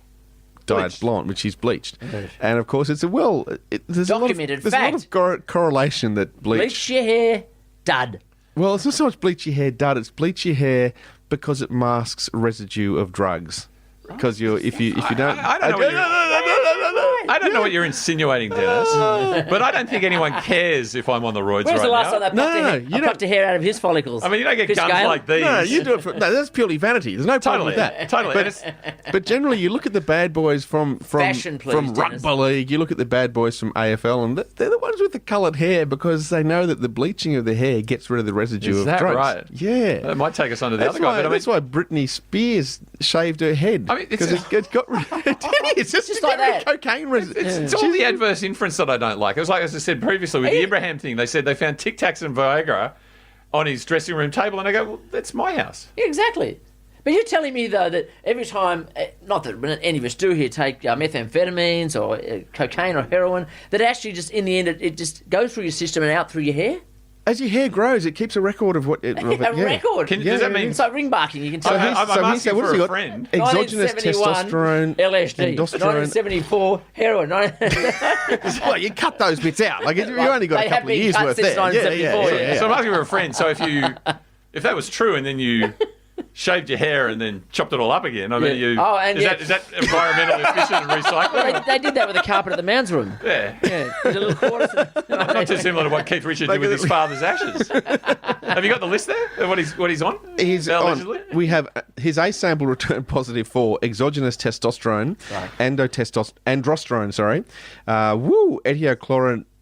dyed blonde, which he's bleached. And of course, it's there's Documented a lot of correlation that Bleach your hair, dud. Well, it's not so much bleach your hair, dud. It's bleach your hair because it masks residue of drugs. Because if you don't, I don't know what you're insinuating, Dennis. But I don't think anyone cares if I'm on the roids When's right the last now. time they plucked a hair out of his follicles? I mean, you don't get Chris guns Gayle? like these. No, you do it for that's purely vanity. There's no problem Totally, with that. totally. But generally, you look at the bad boys from Fashion, please, from Dennis. Rugby League. You look at the bad boys from AFL, and they're the ones with the coloured hair because they know that the bleaching of the hair gets rid of the residue Is of that drugs. right? Yeah, That might take us under the other guy. But that's why Britney Spears shaved her head. I mean, because it got rid. It's just Just to like get rid of that. cocaine residue. It's all the adverse inference that I don't like. It was like, as I said previously, with the Ibrahim thing, they said they found Tic Tacs and Viagra on his dressing room table, and I go, well, that's my house. Yeah, exactly. But you're telling me, though, that every time, not that any of us do here, take methamphetamines or cocaine or heroin, that actually just, in the end, it just goes through your system and out through your hair? As your hair grows, it keeps a record of what it. A record? Does that mean... It's like ring barking, you can tell. I'm asking what has for he a got? friend. Exogenous 1971, testosterone, LSD. endosterone. 1974, heroin. Well, you cut those bits out. Like you only got a couple of years worth there. Since 1974, So I'm asking for a friend. So if that was true, and then you shaved your hair and then chopped it all up again, I mean, is that environmentally efficient and recycling? Well, they did that with the carpet at the man's room. Yeah. Yeah, there's a little quarter. Not too similar to what Keith Richards did with his father's ashes. Have you got the list there? What he's on? He's Allegedly? on. We have his A sample returned positive for exogenous testosterone, androsterone,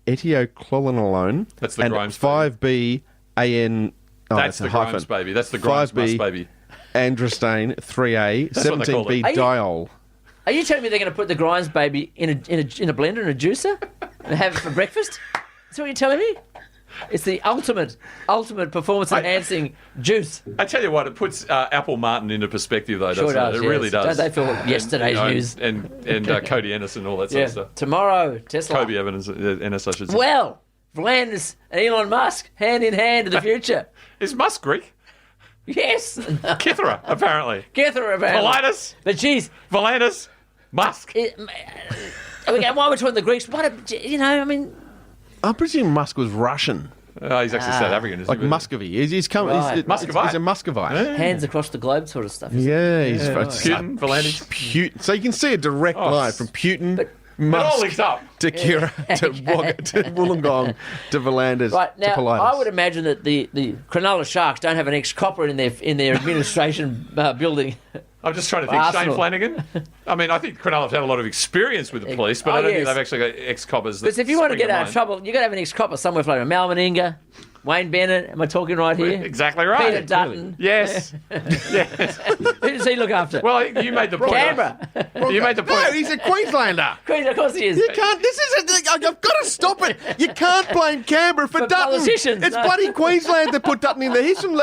etiochlorinolone. That's the and Grimes 5B AN. Oh, That's the hyphen. Grimes baby. That's the Grimes 5B baby. Androstane 3A That's what they call 17B it. diol. Are you telling me they're going to put the Grimes baby in a blender and a juicer and have it for breakfast? That's what you're telling me? It's the ultimate performance enhancing juice. I tell you what, it puts Apple Martin into perspective, though. Sure doesn't does. It really does. Don't they feel yesterday's news? And Cody Ennis and all that sort Yeah. of stuff. Tomorrow, Tesla. Kobe Evans, Ennis, I should say. Well, Flanders and Elon Musk, hand in hand to the future. Is Musk Greek? Yes. Kithera, apparently. Kithera, apparently. Politis, But geez, Volantis, Musk. why we're talking the Greeks? I mean... I presume Musk was Russian. Oh, he's actually South African, isn't Like he? Muscovy. He's come. Right. Muscovite. He's a Muscovite. hands across the globe sort of stuff. Yeah, he's Putin, Volantis. Putin. So you can see a direct line from Putin, It all Musk, links up. to Kira, to Wollongong, to Volanders, Right, now, to Politis. I would imagine that the Cronulla Sharks don't have an ex-copper in their administration building. I'm just trying to think. Arsenal. Shane Flanagan? I mean, I think Cronulla have had a lot of experience with the police, but I don't think yes. they've actually got ex-coppers. Because if you want to get out of trouble, you've got to have an ex-copper somewhere floating. Mal Meninga, Wayne Bennett, am I talking right here? Exactly right. Peter Dutton. Yes. Yes. Who does he look after? Well, you made the point. Canberra. You made the point. No, he's a Queenslander. Queen, of course he is. You can't. This is. I've got to stop it. You can't blame Canberra for Dutton. politicians, It's no. bloody Queensland that put Dutton in there. He's from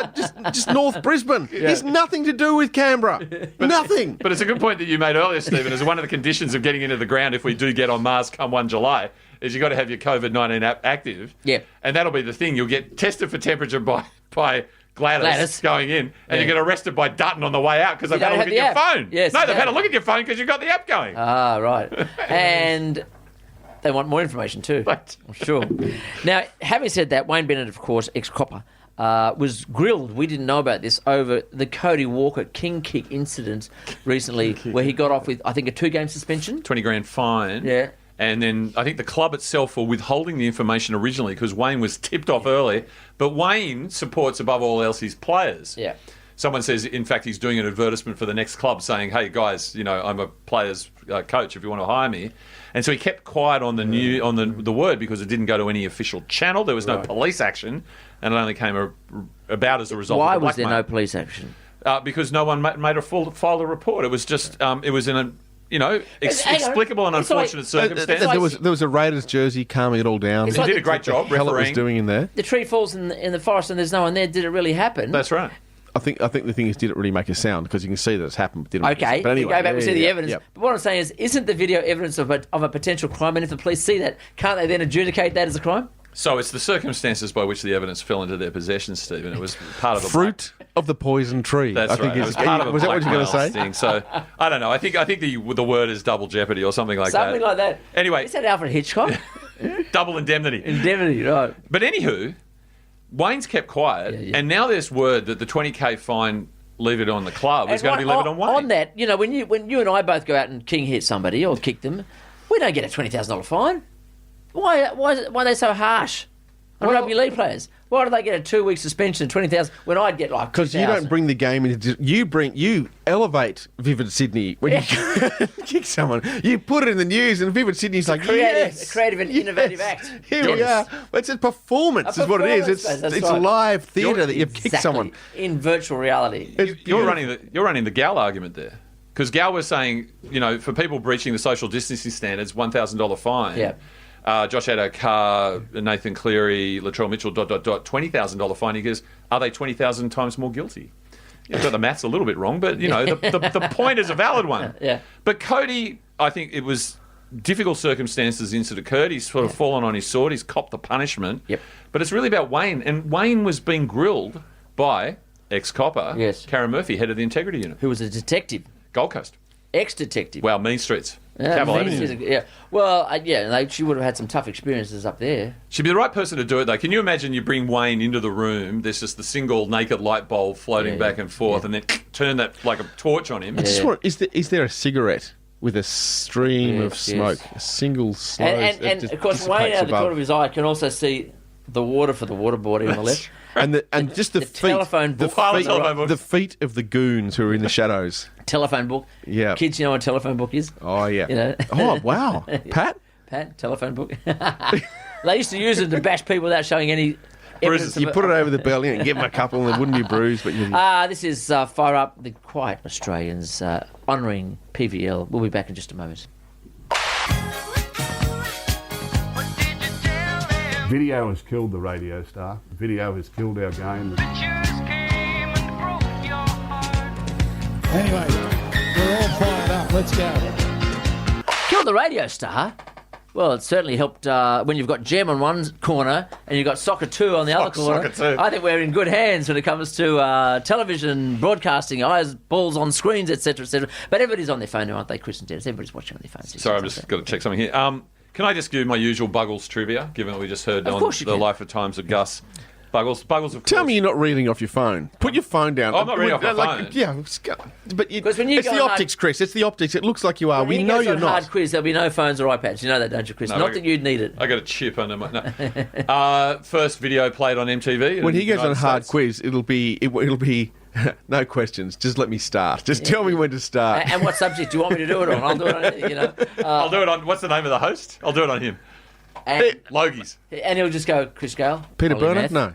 just North Brisbane. He's nothing to do with Canberra. Nothing. But it's a good point that you made earlier, Stephen, as one of the conditions of getting into the ground if we do get on Mars come 1 July, is you've got to have your COVID-19 app active. Yeah. And that'll be the thing. You'll get tested for temperature by Gladys going in, and you get arrested by Dutton on the way out because they've had a don't look at have your the phone. app. Yes, no, you they've had a don't. look at your phone because you've got the app going. Ah, right. And they want more information too. Right. I'm sure. Now, having said that, Wayne Bennett, of course, ex-copper, was grilled. We didn't know about this over the Cody Walker king kick incident recently, where he got off with, I think, a 2-game suspension. 20 grand fine. Yeah. And then I think the club itself were withholding the information originally because Wayne was tipped off early. But Wayne supports above all else his players. Yeah. Someone says, in fact, he's doing an advertisement for the next club saying, hey, guys, I'm a player's coach if you want to hire me. And so he kept quiet on the word because it didn't go to any official channel. There was no police action, and it only came about as a result Why of the was there blackmail. no police action? Because no one filed a report. It was just, it was in a, explicable and unfortunate circumstances. There was a Raiders jersey calming it all down. He did a great job Hell, it was refereeing. doing in there. The tree falls in the forest and there's no one there. Did it really happen? That's right. I think the thing is, did it really make a sound? Because you can see that it's happened. But didn't make a Okay, sound. But anyway, go back and see the evidence. Yep. But what I'm saying is, isn't the video evidence of a potential crime? And if the police see that, can't they then adjudicate that as a crime? So it's the circumstances by which the evidence fell into their possession, Stephen. It was part of a Fruit of the poison tree. That's I think right. It was part of a was that what you were going to say? sting. So I don't know. I think the word is double jeopardy or something like that. Something like that. Anyway, Is that Alfred Hitchcock? double indemnity. Indemnity, right. But anywho, Wayne's kept quiet, and now there's word that the 20k fine levied on the club is going to be levied on Wayne. On that, when you and I both go out and king hit somebody or kick them, we don't get a $20,000 fine. Why are they so harsh on rugby league players? Why do they get a 2-week suspension, $20,000 when I'd get like? Because you don't bring the game into. You elevate Vivid Sydney when you kick someone. You put it in the news, and Vivid Sydney's like, yes, a creative and innovative act. Here we are. It's a performance, is what it is. It's right. live theatre that you've kicked someone in virtual reality. You're running the Gal argument there. Because Gal was saying, for people breaching the social distancing standards, $1,000 fine. Yeah. Josh Addo-Carr, Nathan Cleary, Latrell Mitchell, $20,000 fine. He goes, are they 20,000 times more guilty? You've got the maths a little bit wrong, but, the point is a valid one. Yeah. But Cody, I think it was difficult circumstances since it occurred. He's sort of fallen on his sword. He's copped the punishment. Yep. But it's really about Wayne. And Wayne was being grilled by ex-copper, Yes. Karen Murphy, head of the Integrity Unit. Who was a detective. Gold Coast. Ex-detective. Well, Mean Streets. Yeah, Cavill Mean Avenue. Streets, yeah. Well, she would have had some tough experiences up there. She'd be the right person to do it, though. Can you imagine you bring Wayne into the room, there's just the single naked light bulb floating back and forth, and then turn that like a torch on him? I just want. Is there a cigarette with a stream of smoke? A single slow. And of course, Wayne, out of the corner of his eye, can also see the water for the waterboarding on the left. And just the feet, telephone book. the feet of the goons who are in the shadows. Telephone book. Yeah. Kids, you know what a telephone book is? Oh yeah. Oh wow. Pat, telephone book. They used to use it to bash people without showing any evidence. You put it over the belly and give them a couple, and they wouldn't be bruised. But this is Fire Up, the Quiet Australians honouring PVL. We'll be back in just a moment. Video has killed the radio star. Video has killed our game. Anyway, we're all fired up. Let's go. Killed the radio star? Well, it certainly helped when you've got Gem on one corner and you've got Soccer 2 on the other corner. Soccer 2. I think we're in good hands when it comes to television, broadcasting, eyes, balls on screens, etc., etc. But everybody's on their phone now, aren't they, Chris and Denis? Everybody's watching on their phones. Sorry, I've just got to check something here. Can I just give my usual Buggles trivia, given that we just heard Of on course you the can. Life of Times of Gus? Buggles, of course. tell me you're not reading off your phone. Put your phone down. Oh, I'm not reading off my phone. Yeah, but when you it's go the on optics, Chris. It's the optics. It looks like you are. When We he know goes you're on not. hard quiz, there'll be no phones or iPads. You know that, don't you, Chris? No, Not that you'd need it. I got a chip under my. No. First video played on MTV. When in he goes the on United hard States. quiz, it'll be no questions. Just let me start. Just tell me when to start. And what subject do you want me to do it on? I'll do it on anything, I'll do it on. What's the name of the host? I'll do it on him. And, Logies. and he'll just go, Chris Gale. Peter Polymath. Burnett? No.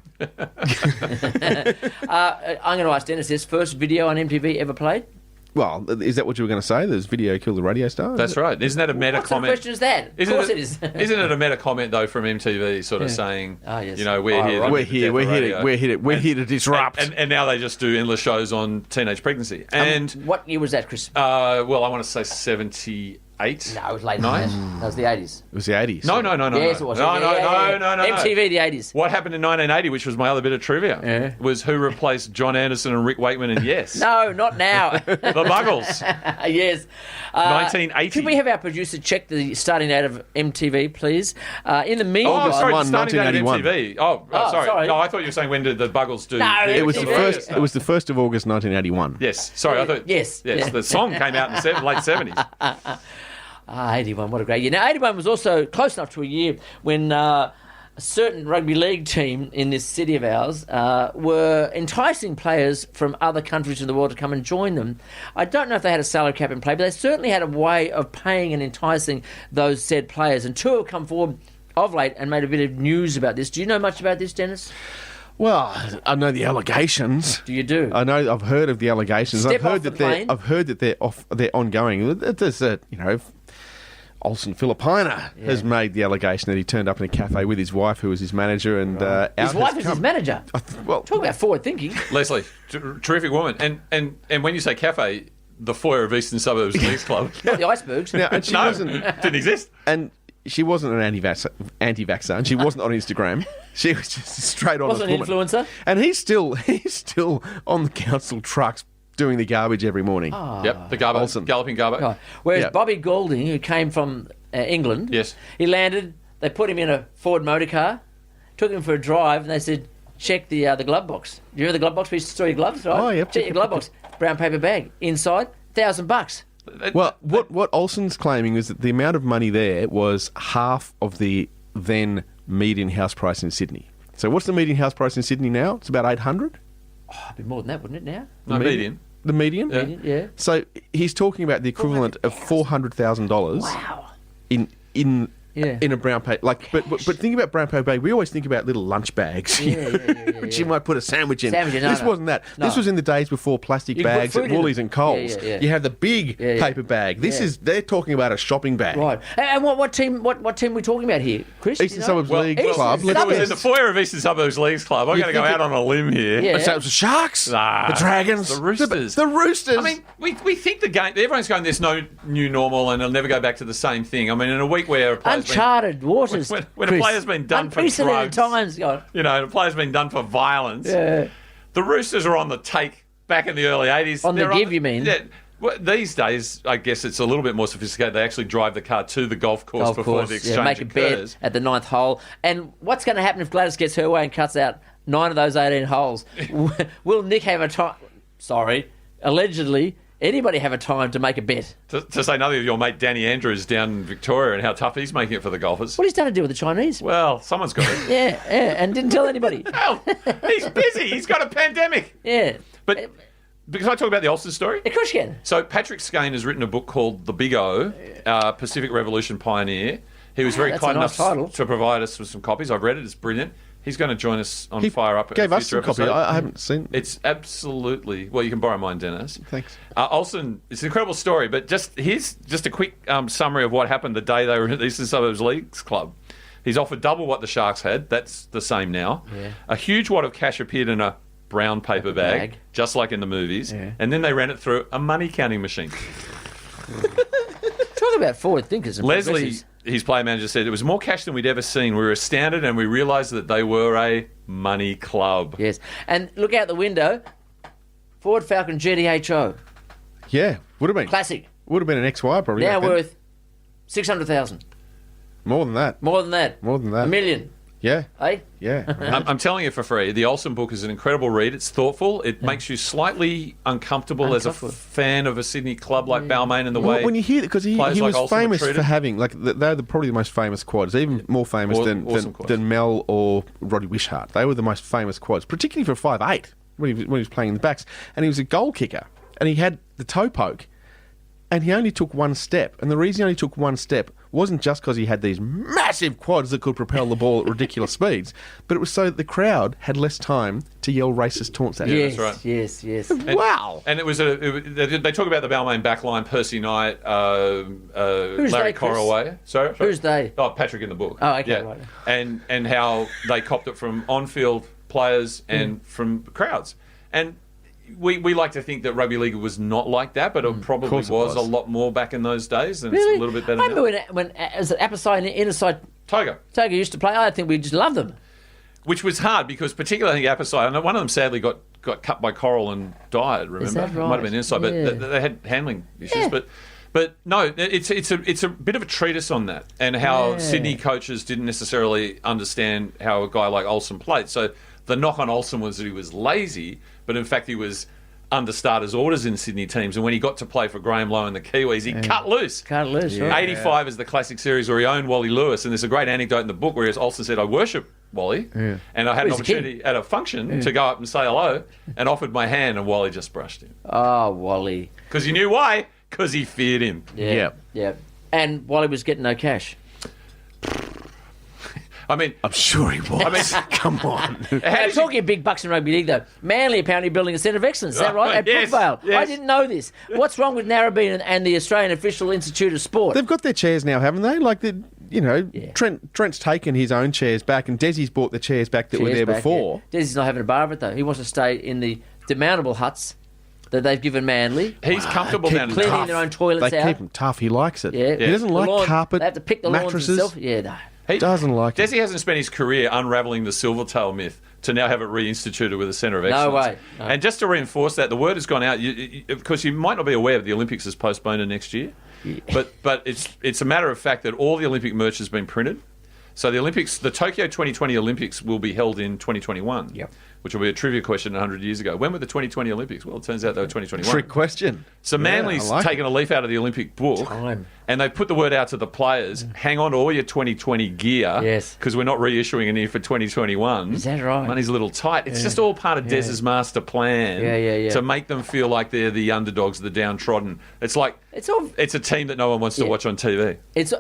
I'm going to ask Denis this. First video on MTV ever played? Well, is that what you were going to say? There's video killed the radio star? That's right. Isn't that a meta What sort of comment? question is that? Of course it is. Isn't it a meta comment though from MTV, sort of saying, yes. we're here, right. We're here to disrupt. and now they just do endless shows on teenage pregnancy. And what year was that, Chris? well, I want to say 78. No, it was late. Nine? That was the 80s. It was the 80s. No. Yes, it was. No. MTV, the 80s. What happened in 1980, which was my other bit of trivia, was who replaced John Anderson and Rick Wakeman in Yes? No, not now. The Buggles. Yes. 1980. Can we have our producer check the starting date of MTV, please? In the meanwhile... August sorry, 1, starting date of 1981. MTV. Oh, sorry. sorry. No, I thought you were saying when did the Buggles do... No, the It was the MTV. first. It was the 1st of August, 1981. Yes. Sorry, I thought... Yes. Yes, Yeah. the song came out in the late 70s. 81, what a great year. Now, 81 was also close enough to a year when a certain rugby league team in this city of ours were enticing players from other countries in the world to come and join them. I don't know if they had a salary cap in play, but they certainly had a way of paying and enticing those said players. And two have come forward of late and made a bit of news about this. Do you know much about this, Dennis? Well, I know the allegations. Do you do? I know. I've heard of the allegations. Step I've heard off the that plane. I've heard that they're ongoing. There's Olsen Filipina has made the allegation that he turned up in a cafe with his wife, who was his manager, and His wife is his manager. Well, Talk about forward thinking. Leslie, terrific woman. And when you say cafe, the foyer of Eastern Suburbs Leagues Club. Not the icebergs. now, and she didn't exist. And she wasn't an anti-vaxxer, and she wasn't on Instagram. She was just a straight honest Wasn't an woman. influencer. And he's still on the council trucks doing the garbage every morning. Yep, the garbo, Olsen. galloping garbo. Right. Whereas Yeah. Bobby Goulding, who came from England, Yes. he landed, they put him in a Ford motor car, took him for a drive, and they said, check the glove box. You remember the glove box? We used to store your gloves, right? Oh, yep. Check your glove box. Brown paper bag. Inside, $1,000. Well, what Olsen's claiming is that the amount of money there was half of the then median house price in Sydney. So what's the median house price in Sydney now? It's about 800. Oh, a bit more than that, wouldn't it now? No, median. The median? Yeah. Yeah. So he's talking about the equivalent of $400,000 Wow. in Yeah. in a brown paper. But think about brown paper bag. We always think about little lunch bags. Yeah. Which you might put a sandwich in. No, This wasn't that. No. This was in the days before plastic You could put bags food at in Woolies them. and Coles. Yeah. You have the big Yeah. paper bag. They're talking about a shopping bag. Right. And what team are we talking about here, Chris? Eastern Suburbs League Eastern Club. If it was in the Suburbs. foyer of Eastern Suburbs Leagues Club, I'm going to go think out on a limb here. Yeah. So it was the Sharks, Nah, the Dragons, the Roosters. The Roosters. I mean, we think the game. Everyone's going, there's no new normal, and it'll never go back to the same thing. I mean, in a week where a player's been, Uncharted waters. when a Chris. player's been done for Unprecedented drugs, times. God. you know, and a player's been done for violence. Yeah. The Roosters are on the take back in the early 80s. On the They're give, you mean? Yeah. Well, these days, I guess it's a little bit more sophisticated. They actually drive the car to the golf course before the exchange make a occurs. bet at the 9th hole. And what's going to happen if Gladys gets her way and cuts out 9 of those 18 holes? Will Nick have a time? Sorry, allegedly, anybody have a time to make a bet? To say nothing of your mate Danny Andrews down in Victoria and how tough he's making it for the golfers. What he's done to do with the Chinese? Well, someone's got it. Yeah, and didn't tell anybody. Hell, he's busy. He's got a pandemic. Yeah. But because I talk about the Olsen story. Of course you can. So Patrick Skane has written a book called The Big O, Pacific Revolution Pioneer. He was very that's kind a nice enough title. to provide us with some copies. I've read it. It's brilliant. He's going to join us on he Fire Up. gave in a us some future copy. episode. I haven't seen. It's absolutely... Well, you can borrow mine, Dennis. Thanks. Olsen, it's an incredible story, but here's just a quick summary of what happened the day they were at the Eastern Suburbs Leagues Club. He's offered double what the Sharks had. That's the same now. Yeah. A huge wad of cash appeared in a brown paper bag, just like in the movies, and then they ran it through a money counting machine. Talk about forward thinkers and Leslie, progressives. his player manager, said it was more cash than we'd ever seen. We were astounded and we realised that they were a money club. Yes. And look out the window. Ford Falcon GTHO. Yeah, would have been Classic. Would have been an XY probably. Now back then. worth 600,000. more than that. More than that. More than that. $1 million. Yeah, Eh? yeah. I'm telling you for free, the Olsen book is an incredible read. It's thoughtful. It makes you slightly uncomfortable as a fan of a Sydney club like Balmain and the way. Well, when you hear that, because he players like was Olsen were famous treated. for having they're probably the most famous quads, even more famous Awesome quads. than Mel or Roddy Wishart. They were the most famous quads, particularly for 5'8", when he was playing in the backs, and he was a goal kicker, and he had the toe poke, and he only took one step, and the reason he only took one step wasn't just because he had these massive quads that could propel the ball at ridiculous speeds, but it was so that the crowd had less time to yell racist taunts at him. Yes, that's right. yes. Wow. And they talk about the Balmain backline, Percy Knight, Who's Larry they, Chris? Corraway. Sorry? Who's they? Oh, Patrick in the book. Oh, okay, Yeah. right. And how they copped it from on-field players and from crowds. And we like to think that rugby league was not like that, but it probably course was it was. a lot more back in those days, and Really? it's a little bit better I now. remember when as an Apposide and Innerside Togo. Togo used to play, I think we just loved them. Which was hard because particularly I think Apposide, I know one of them sadly got cut by coral and died, remember? that right? It might have been inside, Yeah. but they had handling issues. Yeah. But no, it's a bit of a treatise on that and how Sydney coaches didn't necessarily understand how a guy like Olsen played. So the knock on Olsen was that he was lazy, but in fact he was under starters' orders in Sydney teams, and when he got to play for Graham Lowe and the Kiwis, he cut loose. Cut loose, right? 85 is the classic series where he owned Wally Lewis, and there's a great anecdote in the book where Olsen said, I worship Wally, and I had an opportunity at a function to go up and say hello, and offered my hand, and Wally just brushed him. Oh, Wally. Because you knew why? Because he feared him. Yeah. And Wally was getting no cash. I mean, I'm sure he was. I mean, come on. Talking of big bucks in rugby league, though, Manly apparently building a centre of excellence. Is that right? At Yes, Brookvale. yes. I didn't know this. What's wrong with Narrabeen and the Australian Official Institute of Sport? They've got their chairs now, haven't they? Like, Trent's taken his own chairs back, and Desi's bought the chairs back that were there before. Yeah. Desi's not having a bar of it, though. He wants to stay in the demountable huts that they've given Manly. He's comfortable down in the cleaning their own toilets They out. keep him tough. He likes it. Yeah. He doesn't like carpet, They have to pick the lawns mattresses. himself. Yeah, no. He doesn't like it. Desi hasn't spent his career unravelling the Silvertail myth to now have it reinstituted with a centre of excellence. No way. No. And just to reinforce that, the word has gone out. Of course, you might not be aware, but the Olympics is postponed to next year. Yeah. But it's a matter of fact that all the Olympic merch has been printed. So the Olympics, the Tokyo 2020 Olympics will be held in 2021. Yep. Which will be a trivia question 100 years ago. When were the 2020 Olympics? Well, it turns out they were 2021. Trick question. So Manly's taken a leaf out of the Olympic book, and they put the word out to the players, hang on to all your 2020 gear, because we're not reissuing any for 2021. Is that right? Money's a little tight. It's just all part of Des's master plan to make them feel like they're the underdogs, the downtrodden. It's like it's a team that no one wants to watch on TV. It's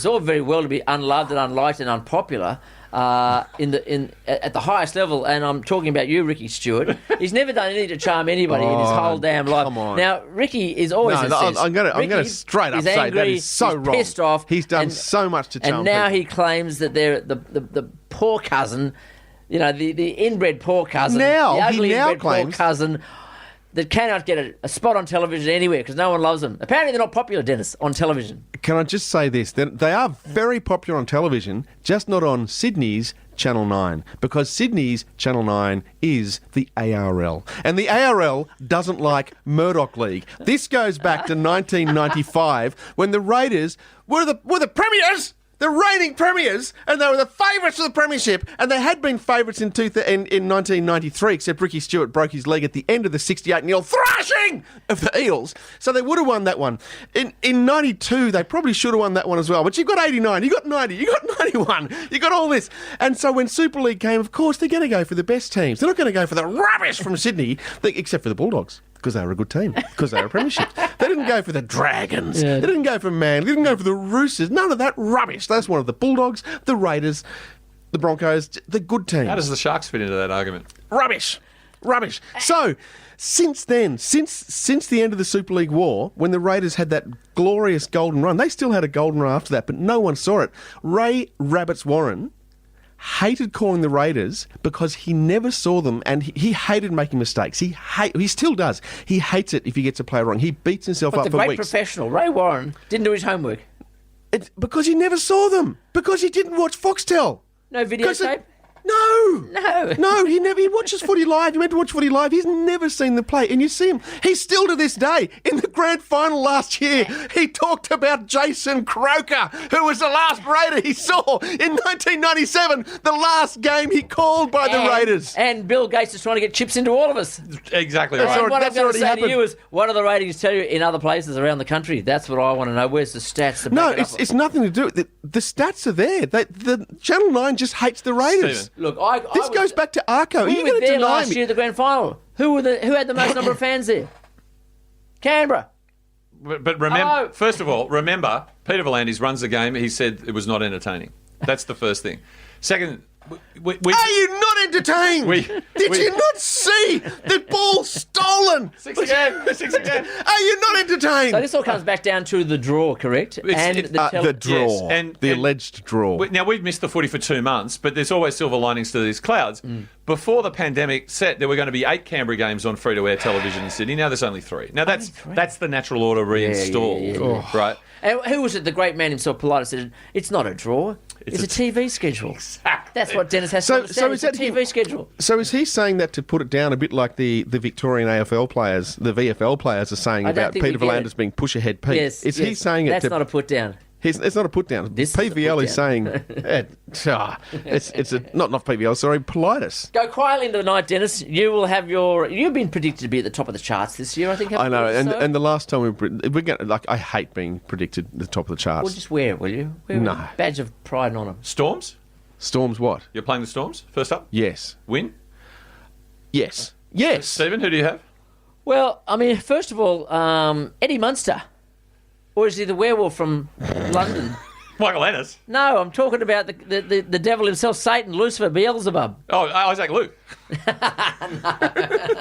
all very well to be unloved and unliked and unpopular. At the highest level, and I'm talking about you, Ricky Stuart. He's never done anything to charm anybody in his whole damn life. Come on. Now, Ricky is always incensed. I'm going to straight up say angry, that is so he's wrong. Pissed off. He's done so much to charm and now people. he claims that they're the poor cousin, the inbred poor cousin, the ugly inbred poor cousin that cannot get a spot on television anywhere because no one loves them. Apparently, they're not popular, Dennis, on television. Can I just say this? They are very popular on television, just not on Sydney's Channel 9, because Sydney's Channel 9 is the ARL. And the ARL doesn't like Murdoch League. This goes back to 1995 when the Raiders were the premiers! The reigning premiers, and they were the favourites for the premiership, and they had been favourites in 1993, except Ricky Stuart broke his leg at the end of the 68-0 thrashing of the Eels. So they would have won that one. In 92, they probably should have won that one as well. But you've got 89, you've got 90, you've got 91, you've got all this. And so when Super League came, of course, they're going to go for the best teams. They're not going to go for the rubbish from Sydney, except for the Bulldogs. Because they were a good team, because they were a premiership. They didn't go for the Dragons. They didn't go for Manly. They didn't go for the Roosters. None of that rubbish. They just wanted the Bulldogs, the Raiders, the Broncos, the good teams. How does the Sharks fit into that argument? Rubbish. So, since then, since the end of the Super League war, when the Raiders had that glorious golden run, they still had a golden run after that, but no one saw it. Ray Rabbits Warren hated calling the Raiders because he never saw them, and he hated making mistakes. He still does. He hates it if he gets a play wrong. He beats himself up for weeks. But the great professional, Ray Warren, didn't do his homework. It's because he never saw them. Because he didn't watch Foxtel. No videotape? No, he watches footy live. He went to watch footy live. He's never seen the play. And you see him, he's still to this day, in the grand final last year, he talked about Jason Croker, who was the last Raider he saw in 1997, the last game he called by the Raiders. And Bill Gates is trying to get chips into all of us. Exactly And right. what I'm going to say happened. to you is, what do the ratings tell you in other places around the country? That's what I want to know. Where's the stats? To No, back it up? it's nothing to do with it. The stats are there. The Channel 9 just hates the Raiders. Stephen. Look, This goes back to Arco. Are We you were going to there deny last me? year at the grand final. Who had the most number of fans there? Canberra. But remember, first of all, remember, Peter V'landys runs the game. He said it was not entertaining. That's the first thing. Second, Are you not entertained? Did you not see the ball stolen? Six again. Are you not entertained? So this all comes back down to the draw, correct? The draw. Yes, and alleged draw. Now, we've missed the footy for 2 months, but there's always silver linings to these clouds. Before the pandemic set, there were going to be 8 Canberra games on free-to-air television in Sydney. Now there's only 3. Now that's the natural order reinstalled, right? And who was it? The great man himself, Polite, said, it's not a draw. It's a TV schedule. Exactly. That's what Dennis has to understand. It's a TV schedule. So is he saying that to put it down a bit like the Victorian AFL players, the VFL players are saying about Peter V'landys being push-ahead Pete? Yes, Is he saying that's it to... not a put down. It's not a put down. This is a PVL is saying put-down. it's a not PVL. Sorry, Politis. Go quietly into the night, Dennis. You will have you've been predicted to be at the top of the charts this year, I think. I know, haven't you? and the last time we're going like I hate being predicted at the top of the charts. Well, just wear it, will you? Wear No. a badge of pride and honour. Storms? Storms what? You're playing the Storms first up? Yes. Win? Yes. Yes. Stephen, who do you have? Well, I mean, first of all, Eddie Munster. Or is he the werewolf from London? Michael Ennis. No, I'm talking about the devil himself, Satan, Lucifer, Beelzebub. Oh, Isaac Luke.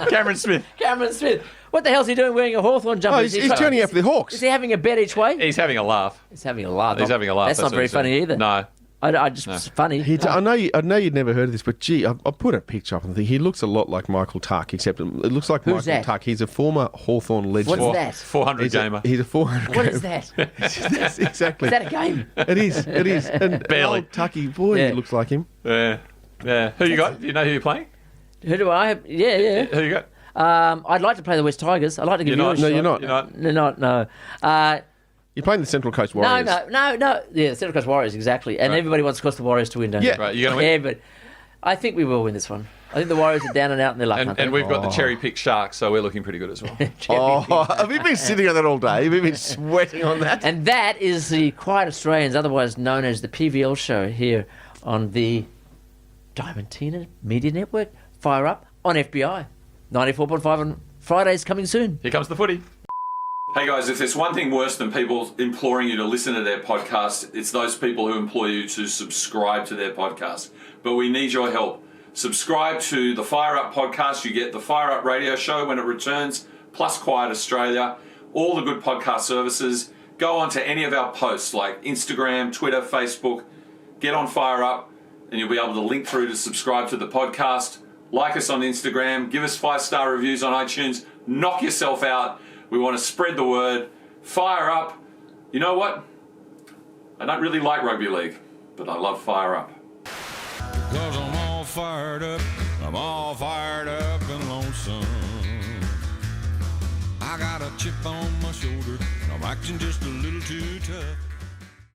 Cameron Smith. Cameron Smith. What the hell's he doing wearing a Hawthorn jumper? Oh, he's turning out for the Hawks. Is he having a bet each way? He's having a laugh. He's having a laugh. He's having a laugh. That's not what very he's saying. funny either. No. It's funny. I know you'd never heard of this, but gee, I put a picture up and think he looks a lot like Michael Tuck, except it looks like Who's Michael that? Tuck. He's a former Hawthorn legend. What's that? 400 gamer. He's a 400 What is that? Yes, exactly. Is that a game? It is. It is. And Barely. old Tucky, boy, Yeah. he looks like him. Yeah. Who you got? Do you know who you're playing? Who do I have? Yeah. Who you got? I'd like to play the West Tigers. I'd like to give You're you not. a No, shot. you're not. You're not. No. You're playing the Central Coast Warriors. No. Yeah, the Central Coast Warriors, exactly. And Right. everybody wants, of course, the Warriors to win, don't Yeah. they? Right, you going to win? Yeah, but I think we will win this one. I think the Warriors are down and out in their luck. aren't they? And we've got the cherry pick Sharks, so we're looking pretty good as well. Oh, have you been sitting on that all day? Have you been sweating on that? And that is the Quiet Australians, otherwise known as the PVL show here on the Diamantina Media Network. Fire up on FBI. 94.5 on Fridays coming soon. Here comes the footy. Hey guys, if there's one thing worse than people imploring you to listen to their podcast, it's those people who implore you to subscribe to their podcast. But we need your help. Subscribe to the Fire Up podcast. You get the Fire Up radio show when it returns, plus Quiet Australia, all the good podcast services. Go on to any of our posts like Instagram, Twitter, Facebook. Get on Fire Up and you'll be able to link through to subscribe to the podcast. Like us on Instagram. Give us 5-star reviews on iTunes. Knock yourself out. We want to spread the word. Fire Up. You know what? I don't really like Rugby League, but I love Fire Up. Because I'm all fired up. I'm all fired up and lonesome. I got a chip on my shoulder. I'm acting just a little too tough.